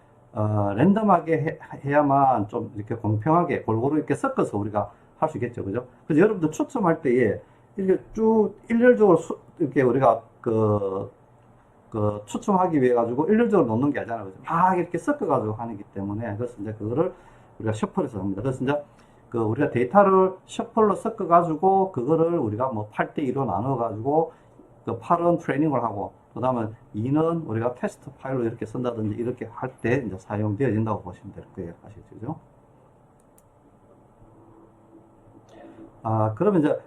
랜덤하게 해야만 좀 이렇게 공평하게 골고루 이렇게 섞어서 우리가 할 수 있겠죠, 그죠? 그래서 여러분들 추첨할 때에 이렇게 쭉 일렬적으로 이렇게 우리가 추첨하기 위해 가지고 일률적으로 놓는 게 아니잖아요. 막 이렇게 섞어가지고 하기 때문에 그래서 이제 그거를 우리가 셔플해서 합니다. 그래서 이제 우리가 데이터를 셔플로 섞어가지고 그거를 우리가 뭐 8대 2로 나눠가지고 그 8은 트레이닝을 하고, 그 다음에 2는 우리가 테스트 파일로 이렇게 쓴다든지 이렇게 할 때 이제 사용되어진다고 보시면 될 거예요. 아시죠? 그러면 이제,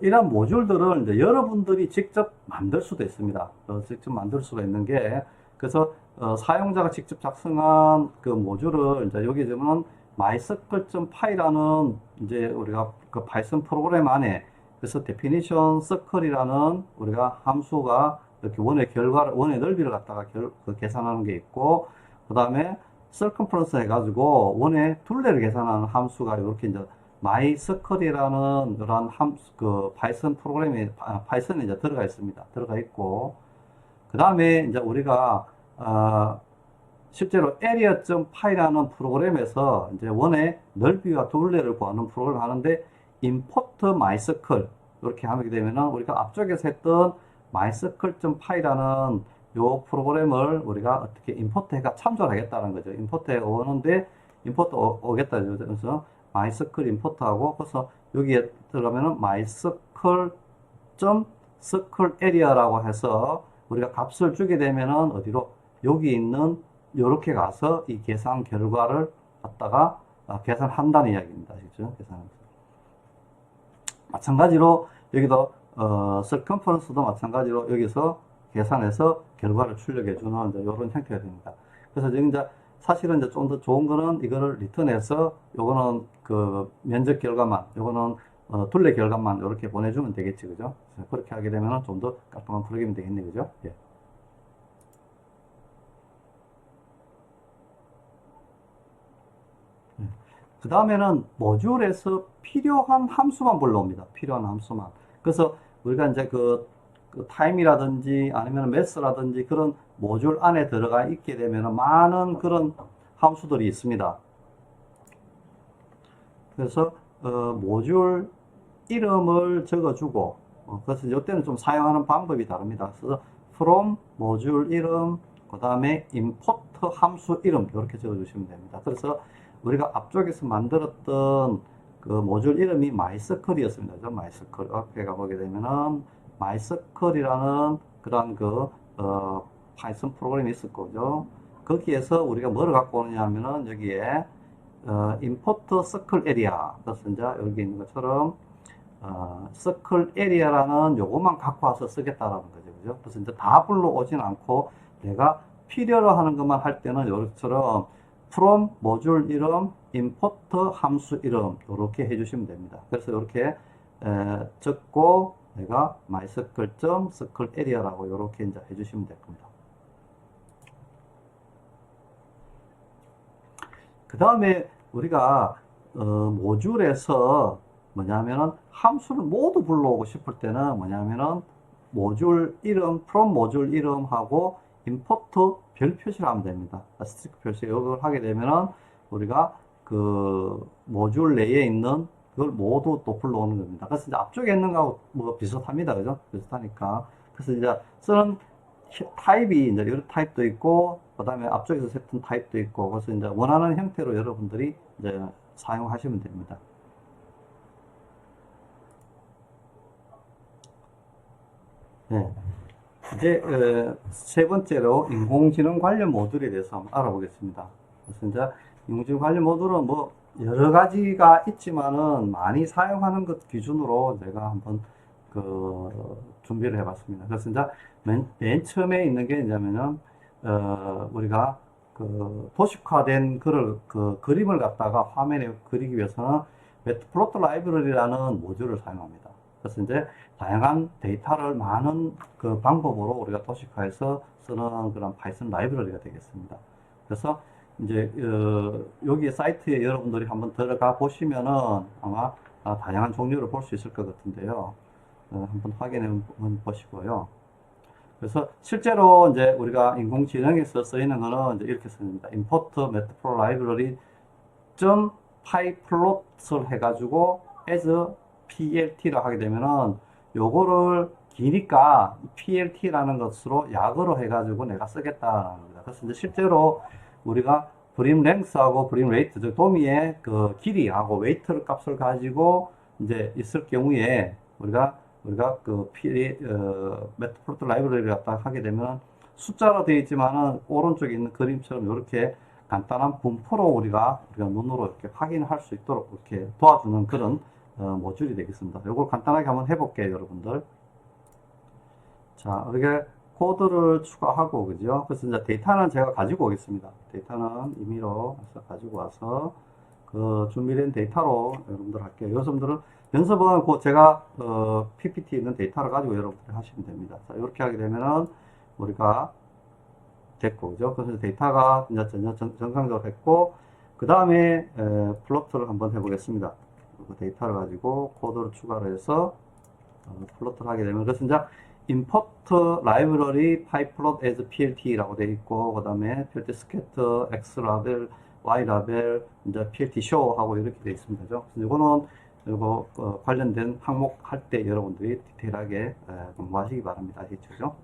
이런 모듈들을 이제 여러분들이 직접 만들 수도 있습니다. 직접 만들 수가 있는 게, 그래서, 사용자가 직접 작성한 그 모듈을 이제 여기 보면 mysql.py라는 이제 우리가 그 파이썬 프로그램 안에 그래서 definition circle이라는 우리가 함수가 이렇게 원의 결과를, 원의 넓이를 갖다가 계산하는 게 있고, 그 다음에 circumference 해가지고 원의 둘레를 계산하는 함수가 이렇게 이제 mysql이라는 이런 함수, 그 파이썬 프로그램에, 파이썬에 이제 들어가 있습니다. 들어가 있고, 그 다음에 이제 우리가, 실제로 area.py라는 프로그램에서 이제 원의 넓이와 둘레를 구하는 프로그램을 하는데, import mysql 이렇게 하게 되면은 우리가 앞쪽에서 했던 mysql.py라는 요 프로그램을 우리가 어떻게 임포트 해가 참조를 하겠다는 거죠. 임포트 해 오는데 임포트 오겠다. 그래서 mysql 임포트 하고, 그래서 여기에 들어가면은 mysql.sql area라고 해서 우리가 값을 주게 되면은 어디로 여기 있는 요렇게 가서 이 계산 결과를 갖다가 계산한다는 이야기입니다. 아시죠? 계산하면서. 마찬가지로 여기도 circumference도 마찬가지로 여기서 계산해서 결과를 출력해 주는 이런 형태가 됩니다. 그래서 지금 이제 사실은 이제 좀 더 좋은 거는 이거를 리턴해서 요거는 그 면적 결과만, 요거는 둘레 결과만 이렇게 보내주면 되겠지, 그죠? 그렇게 하게 되면 좀 더 깔끔한 프로그램이 되겠네, 그죠? 예. 그 다음에는 모듈에서 필요한 함수만 불러옵니다. 필요한 함수만. 그래서 우리가 이제 그 타임이라든지 아니면 매스라든지 그런 모듈 안에 들어가 있게 되면 많은 그런 함수들이 있습니다. 그래서 모듈 이름을 적어주고, 그래서 이때는 좀 사용하는 방법이 다릅니다. 그래서 from 모듈 이름, 그 다음에 import 함수 이름 이렇게 적어주시면 됩니다. 그래서 우리가 앞쪽에서 만들었던 그 모듈 이름이 mysql이었습니다. mysql 앞에 가보게 되면은 mysql이라는 그런 그 파이썬 프로그램이 있을 거죠. 거기에서 우리가 뭐를 갖고 오느냐 하면은 여기에 import circle area, 그래서 이제 여기 있는 것처럼 circle area라는 요것만 갖고 와서 쓰겠다라는 거죠. 그죠? 그래서 이제 다 불러오진 않고 내가 필요로 하는 것만 할 때는 요처럼 from 모듈 이름, import 함수 이름 이렇게 해주시면 됩니다. 그래서 이렇게 적고 내가 mysql.sql area라고 이렇게 이제 해주시면 될 겁니다. 그 다음에 우리가 모듈에서 뭐냐면은 함수를 모두 불러오고 싶을 때는 뭐냐면은 모듈 이름, from 모듈 이름하고 import 별 표시를 하면 됩니다. 스트링 표시 이걸 하게 되면은 우리가 그 모듈 내에 있는 그걸 모두 또 불러오는 겁니다. 그래서 이제 앞쪽에 있는 거하고 뭐 비슷합니다. 그죠? 비슷하니까. 그래서 이제 쓰는 타입이 이제 이런 타입도 있고, 그 다음에 앞쪽에서 했던 타입도 있고, 그래서 이제 원하는 형태로 여러분들이 이제 사용하시면 됩니다. 네. 이제 세 번째로 인공지능 관련 모듈에 대해서 한번 알아보겠습니다. 그래서 이제 인공지능 관련 모듈은 뭐 여러 가지가 있지만은 많이 사용하는 것 기준으로 제가 한번 그 준비를 해봤습니다. 그래서 이제 맨 처음에 있는 게 뭐냐면은 우리가 그 도식화된 그 그림을 갖다가 화면에 그리기 위해서는 매트플로트 라이브러리라는 모듈을 사용합니다. 그래서 이제 다양한 데이터를 많은 그 방법으로 우리가 도식화해서 쓰는 그런 파이썬 라이브러리가 되겠습니다. 그래서 이제 여기 사이트에 여러분들이 한번 들어가 보시면은 아마 다양한 종류를 볼 수 있을 것 같은데요. 한번 확인해 보시고요. 그래서 실제로 이제 우리가 인공지능에서 쓰이는 거는 이제 이렇게 씁니다. import matplotlib library pyplot을 해가지고 as plt를 하게 되면은 요거를 기니까 plt라는 것으로 약으로 해가지고 내가 쓰겠다는 겁니다. 그래서 이제 실제로 우리가 브림 랭스하고 브림 웨이트, 즉 도미의 그 길이하고 웨이트를 값을 가지고 이제 있을 경우에 우리가 우리가 그 매트플로트 라이브러리를 갖다 하게 되면 숫자로 되어 있지만은 오른쪽에 있는 그림처럼 이렇게 간단한 분포로 우리가 눈으로 이렇게 확인할 수 있도록 이렇게 도와주는 그런 모듈이 되겠습니다. 이걸 간단하게 한번 해볼게요, 여러분들. 자, 이렇게 코드를 추가하고, 그죠? 그래서 이제 데이터는 제가 가지고 오겠습니다. 데이터는 임의로 가지고 와서 그 준비된 데이터로 여러분들 할게요. 여러분들은 연습은 그 제가 PPT에 있는 데이터를 가지고 여러분들이 하시면 됩니다. 자, 이렇게 하게 되면은 우리가 됐고, 그죠? 그래서 데이터가 이제 정상적으로 했고, 그 다음에 플로트를 한번 해보겠습니다. 그 데이터를 가지고 코드를 추가를 해서 플로트를 하게 되면, 그래서 이제 import library pyplot as plt라고 되어 있고, 그 다음에 plt scatter, x label, y label, 이제 plt show 하고 이렇게 되어 있습니다. 그죠? 그래서 이거는 이거 관련된 항목 할 때 여러분들이 디테일하게 공부하시기 바랍니다. 아시죠?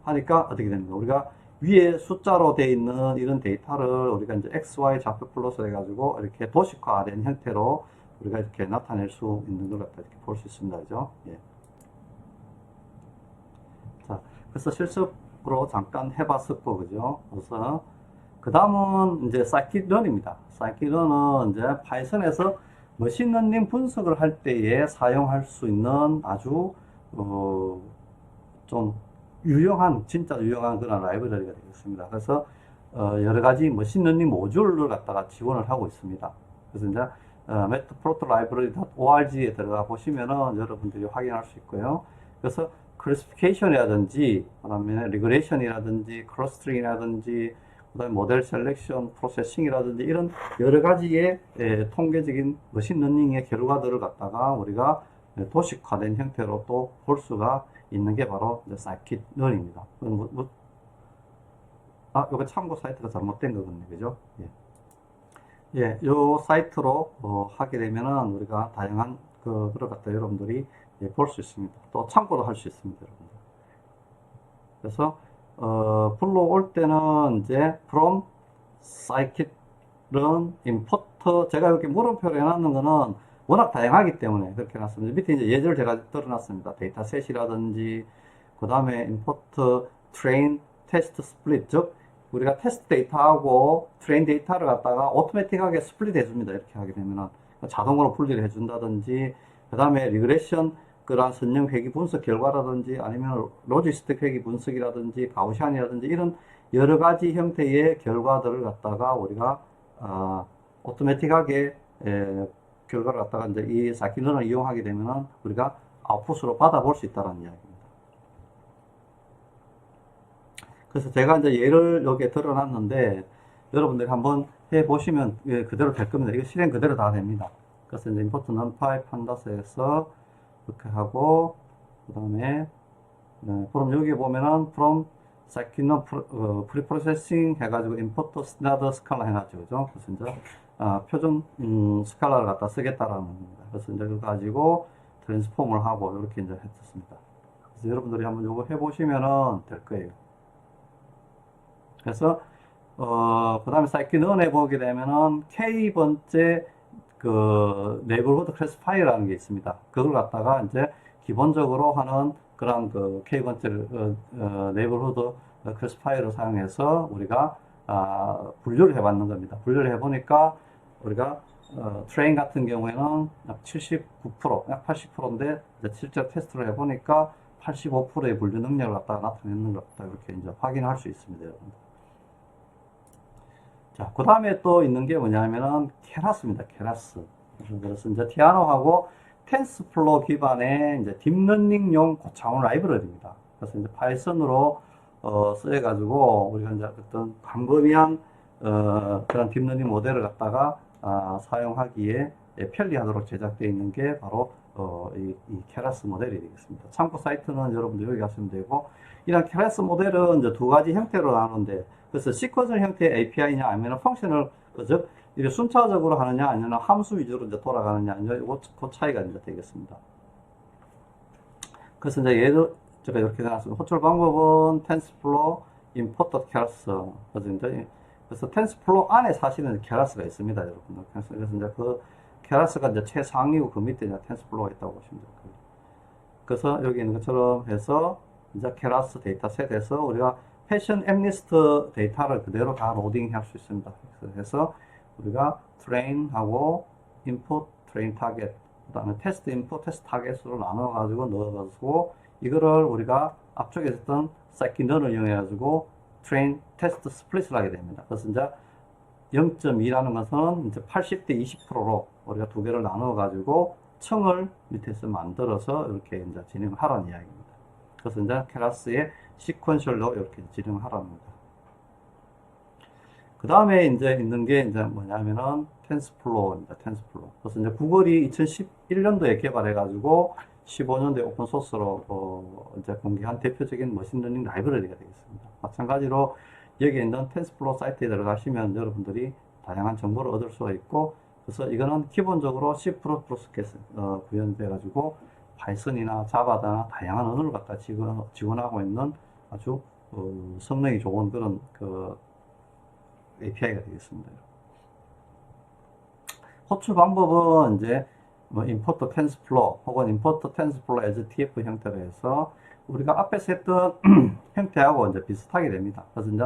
하니까 어떻게 됩니까? 우리가 위에 숫자로 되어 있는 이런 데이터를 우리가 이제 XY 좌표 플러스 해가지고 이렇게 도식화된 형태로 우리가 이렇게 나타낼 수 있는 걸 갖다 이렇게 볼 수 있습니다. 그죠? 예. 자, 그래서 실습으로 잠깐 해봤었고, 그죠? 그래서 그 다음은 이제 scikit-learn입니다. scikit-learn은 이제 파이썬에서 머신러닝 분석을 할 때에 사용할 수 있는 아주 좀 유용한, 진짜 유용한 그런 라이브러리가 되겠습니다. 그래서 여러 가지 머신러닝 모듈을 갖다가 지원을 하고 있습니다. 그래서 이제 matplotlib.org에 들어가 보시면은 여러분들이 확인할 수 있고요. 그래서 클래시피케이션이라든지, 그다음에 리그레이션이라든지, 클러스터링이라든지, 그다음에 모델 셀렉션, 프로세싱이라든지 이런 여러 가지의 통계적인 머신러닝의 결과들을 갖다가 우리가 도식화된 형태로 또 볼 수가 있는 게 바로 scikit-learn입니다. 이거 참고 사이트가 잘못된 거거든요, 그죠? 예. 예, 요 사이트로 하게 되면은 우리가 다양한 그걸 갖다 여러분들이 볼 수 있습니다. 또 참고도 할 수 있습니다, 여러분들. 그래서 불러올 때는 이제 from scikit-learn import, 제가 이렇게 물음표로 해놨는 거는 워낙 다양하기 때문에 그렇게 해놨습니다. 밑에 이제 예제를 제가 들어놨습니다. 데이터셋이라든지, 그 다음에 import train test split, 즉 우리가 테스트 데이터하고 트레인 데이터를 갖다가 오토매틱하게 스플릿 해줍니다. 이렇게 하게 되면은 자동으로 분리를 해준다든지, 그 다음에 리그레션, 그러한 선형 회귀 분석 결과라든지, 아니면 로지스틱 회귀 분석이라든지, 가우시안이라든지 이런 여러 가지 형태의 결과들을 갖다가 우리가 오토매틱하게 결과를 갖다가 이제 이 scikit-learn을 이용하게 되면은 우리가 아웃풋으로 받아볼 수 있다는 이야기입니다. 그래서 제가 이제 예를 여기에 들어놨는데 여러분들이 한번 해보시면 그대로 될 겁니다. 이거 실행 그대로 다 됩니다. 그래서 이제 import numpy pandas-에서 이렇게 하고, 그 다음에 그럼 여기 보면은 from scikit-learn preprocessing 해가지고 import standard scala 해놨죠, 그죠? 그래서 이제 표준 스칼라를 갖다 쓰겠다라는 겁니다. 그래서 이제 그거 가지고 트랜스폼을 하고 이렇게 이제 했었습니다. 그래서 여러분들이 한번 이거 해보시면은 될 거예요. 그래서 그 다음에 scikit-learn에 보게 되면은 K번째 그 네이버후드 클래시파이어라는 게 있습니다. 그걸 갖다가 이제 기본적으로 하는 그런 그 K번째 네이버후드 클래시파이어를 사용해서 우리가 분류를 해봤는 겁니다. 분류를 해보니까 우리가 트레인 같은 경우에는 약 79%, 약 80%인데 실제로 테스트를 해보니까 85%의 분류 능력을 갖다가 나타내는 것 같다, 이렇게 이제 확인할 수 있습니다, 여러분. 자, 그 다음에 또 있는 게 뭐냐면은 케라스입니다. 케라스. 그래서 이제 티아노하고 텐스플로 기반의 이제 딥러닝용 고차원 라이브러리입니다. 그래서 이제 파이썬으로 쓰여가지고 우리가 이제 어떤 광범위한 그런 딥러닝 모델을 갖다가 사용하기에 편리하도록 제작되어 있는 게 바로 이 케라스 모델이 되겠습니다. 참고 사이트는 여러분들 여기 가시면 되고, 이런 케라스 모델은 이제 두 가지 형태로 나누는데, 그래서 시퀀셜 형태의 API냐 아니면 펑셔널, 즉 이게 순차적으로 하느냐 아니면 함수 위주로 이제 돌아가느냐, 그 차이가 이제 되겠습니다. 그래서 이제 예를 제가 이렇게 해놨습니다. 호출 방법은 TensorFlow import keras. 그래서 TensorFlow 안에 사실은 keras가 있습니다, 여러분들. 그래서 이제 그 keras가 이제 최상위고 그 밑에 이제 TensorFlow가 있다고 보시면 될 거예요. 그래서 여기 있는 것처럼 해서 이제 케라스 데이터셋에서 우리가 패션 앱리스트 데이터를 그대로 다 로딩 할 수 있습니다. 그래서 우리가 트레인하고 인풋 트레인 타겟, 그 다음에 테스트 인풋 테스트 타겟으로 나눠 가지고 넣어 가지고 이거를 우리가 앞쪽에 있었던 scikit-learn을 이용해 가지고 트레인 테스트 스플릿을 하게 됩니다. 그래서 이제 0.2라는 것은 이제 80대 20%로 우리가 두 개를 나눠 가지고 층을 밑에서 만들어서 이렇게 이제 진행을 하라는 이야기입니다. 그래서 이제 케라스의 시퀀셜로 이렇게 진행을 하라는 겁니다. 그 다음에 이제 있는 게 이제 뭐냐면은 텐스플로우입니다. 텐스플로우. 그래서 이제 구글이 2011년도에 개발해가지고 15년도에 오픈소스로 이제 공개한 대표적인 머신러닝 라이브러리가 되겠습니다. 마찬가지로 여기 있는 텐스플로우 사이트에 들어가시면 여러분들이 다양한 정보를 얻을 수가 있고, 그래서 이거는 기본적으로 C++ 구현돼가지고 파이썬이나 자바나 다양한 언어를 갖다 지원하고 있는 아주 성능이 좋은 그런 API가 되겠습니다. 호출 방법은 이제 뭐 import TensorFlow 혹은 import TensorFlow as TF 형태로 해서 우리가 앞에서 했던 형태하고 이제 비슷하게 됩니다. 그래서 이제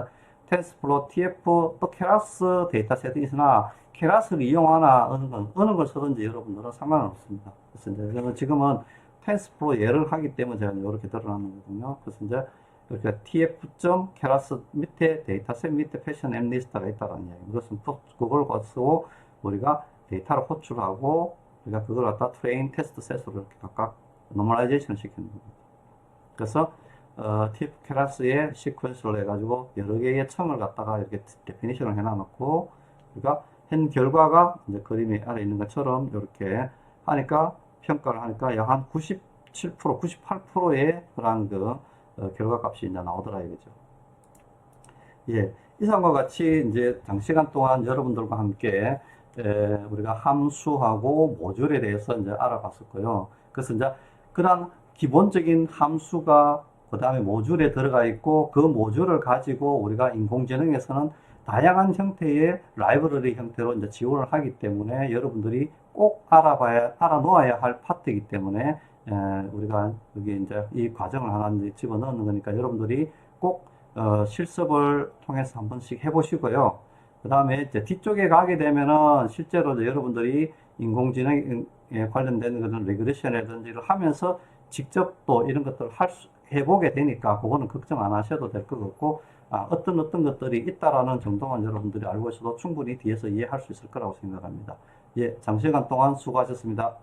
TensorFlow TF 또 케라스 데이터셋이 있으나 케라스를 이용하나 어느 걸 쓰든지 여러분들은 상관은 없습니다. 그래서 이제 지금은 TensorFlow 예를 하기 때문에 제가 이렇게 드러나는 거거든요. 그래서 이제 이렇게 tf.keras 밑에 데이터셋 밑에 패션 앱리스트가 있다는 이야기. 이것은 그걸 쓰고 우리가 데이터를 호출하고 우리가 그걸 갖다 트레인 테스트 셋으로 이렇게 각각 노멀라이제이션 시키는 겁니다. 그래서 tf.keras의 시퀀스를 해가지고 여러 개의 층을 갖다가 이렇게 데피니션을 해놔놓고 우리가 한 결과가 이제 그림이 아래 있는 것처럼 이렇게 하니까 평가를 하니까 약 한 97%, 98%의 그런 결과값이 이제 나오더라 이거죠. 예, 이상과 같이 이제 장시간 동안 여러분들과 함께 우리가 함수하고 모듈에 대해서 이제 알아봤었고요. 그래서 이제 그런 기본적인 함수가 그 다음에 모듈에 들어가 있고 그 모듈을 가지고 우리가 인공지능에서는 다양한 형태의 라이브러리 형태로 이제 지원을 하기 때문에 여러분들이 꼭 알아놓아야 할 파트이기 때문에 우리가 여기 이제 이 과정을 하나 집어넣는 거니까 여러분들이 꼭 실습을 통해서 한 번씩 해보시고요. 그 다음에 이제 뒤쪽에 가게 되면은 실제로 여러분들이 인공지능에 관련된 그런 레그레션이라든지를 하면서 직접 또 이런 것들을 해보게 되니까 그거는 걱정 안 하셔도 될 것 같고, 어떤 것들이 있다라는 정도만 여러분들이 알고 있어도 충분히 뒤에서 이해할 수 있을 거라고 생각합니다. 예, 장시간 동안 수고하셨습니다.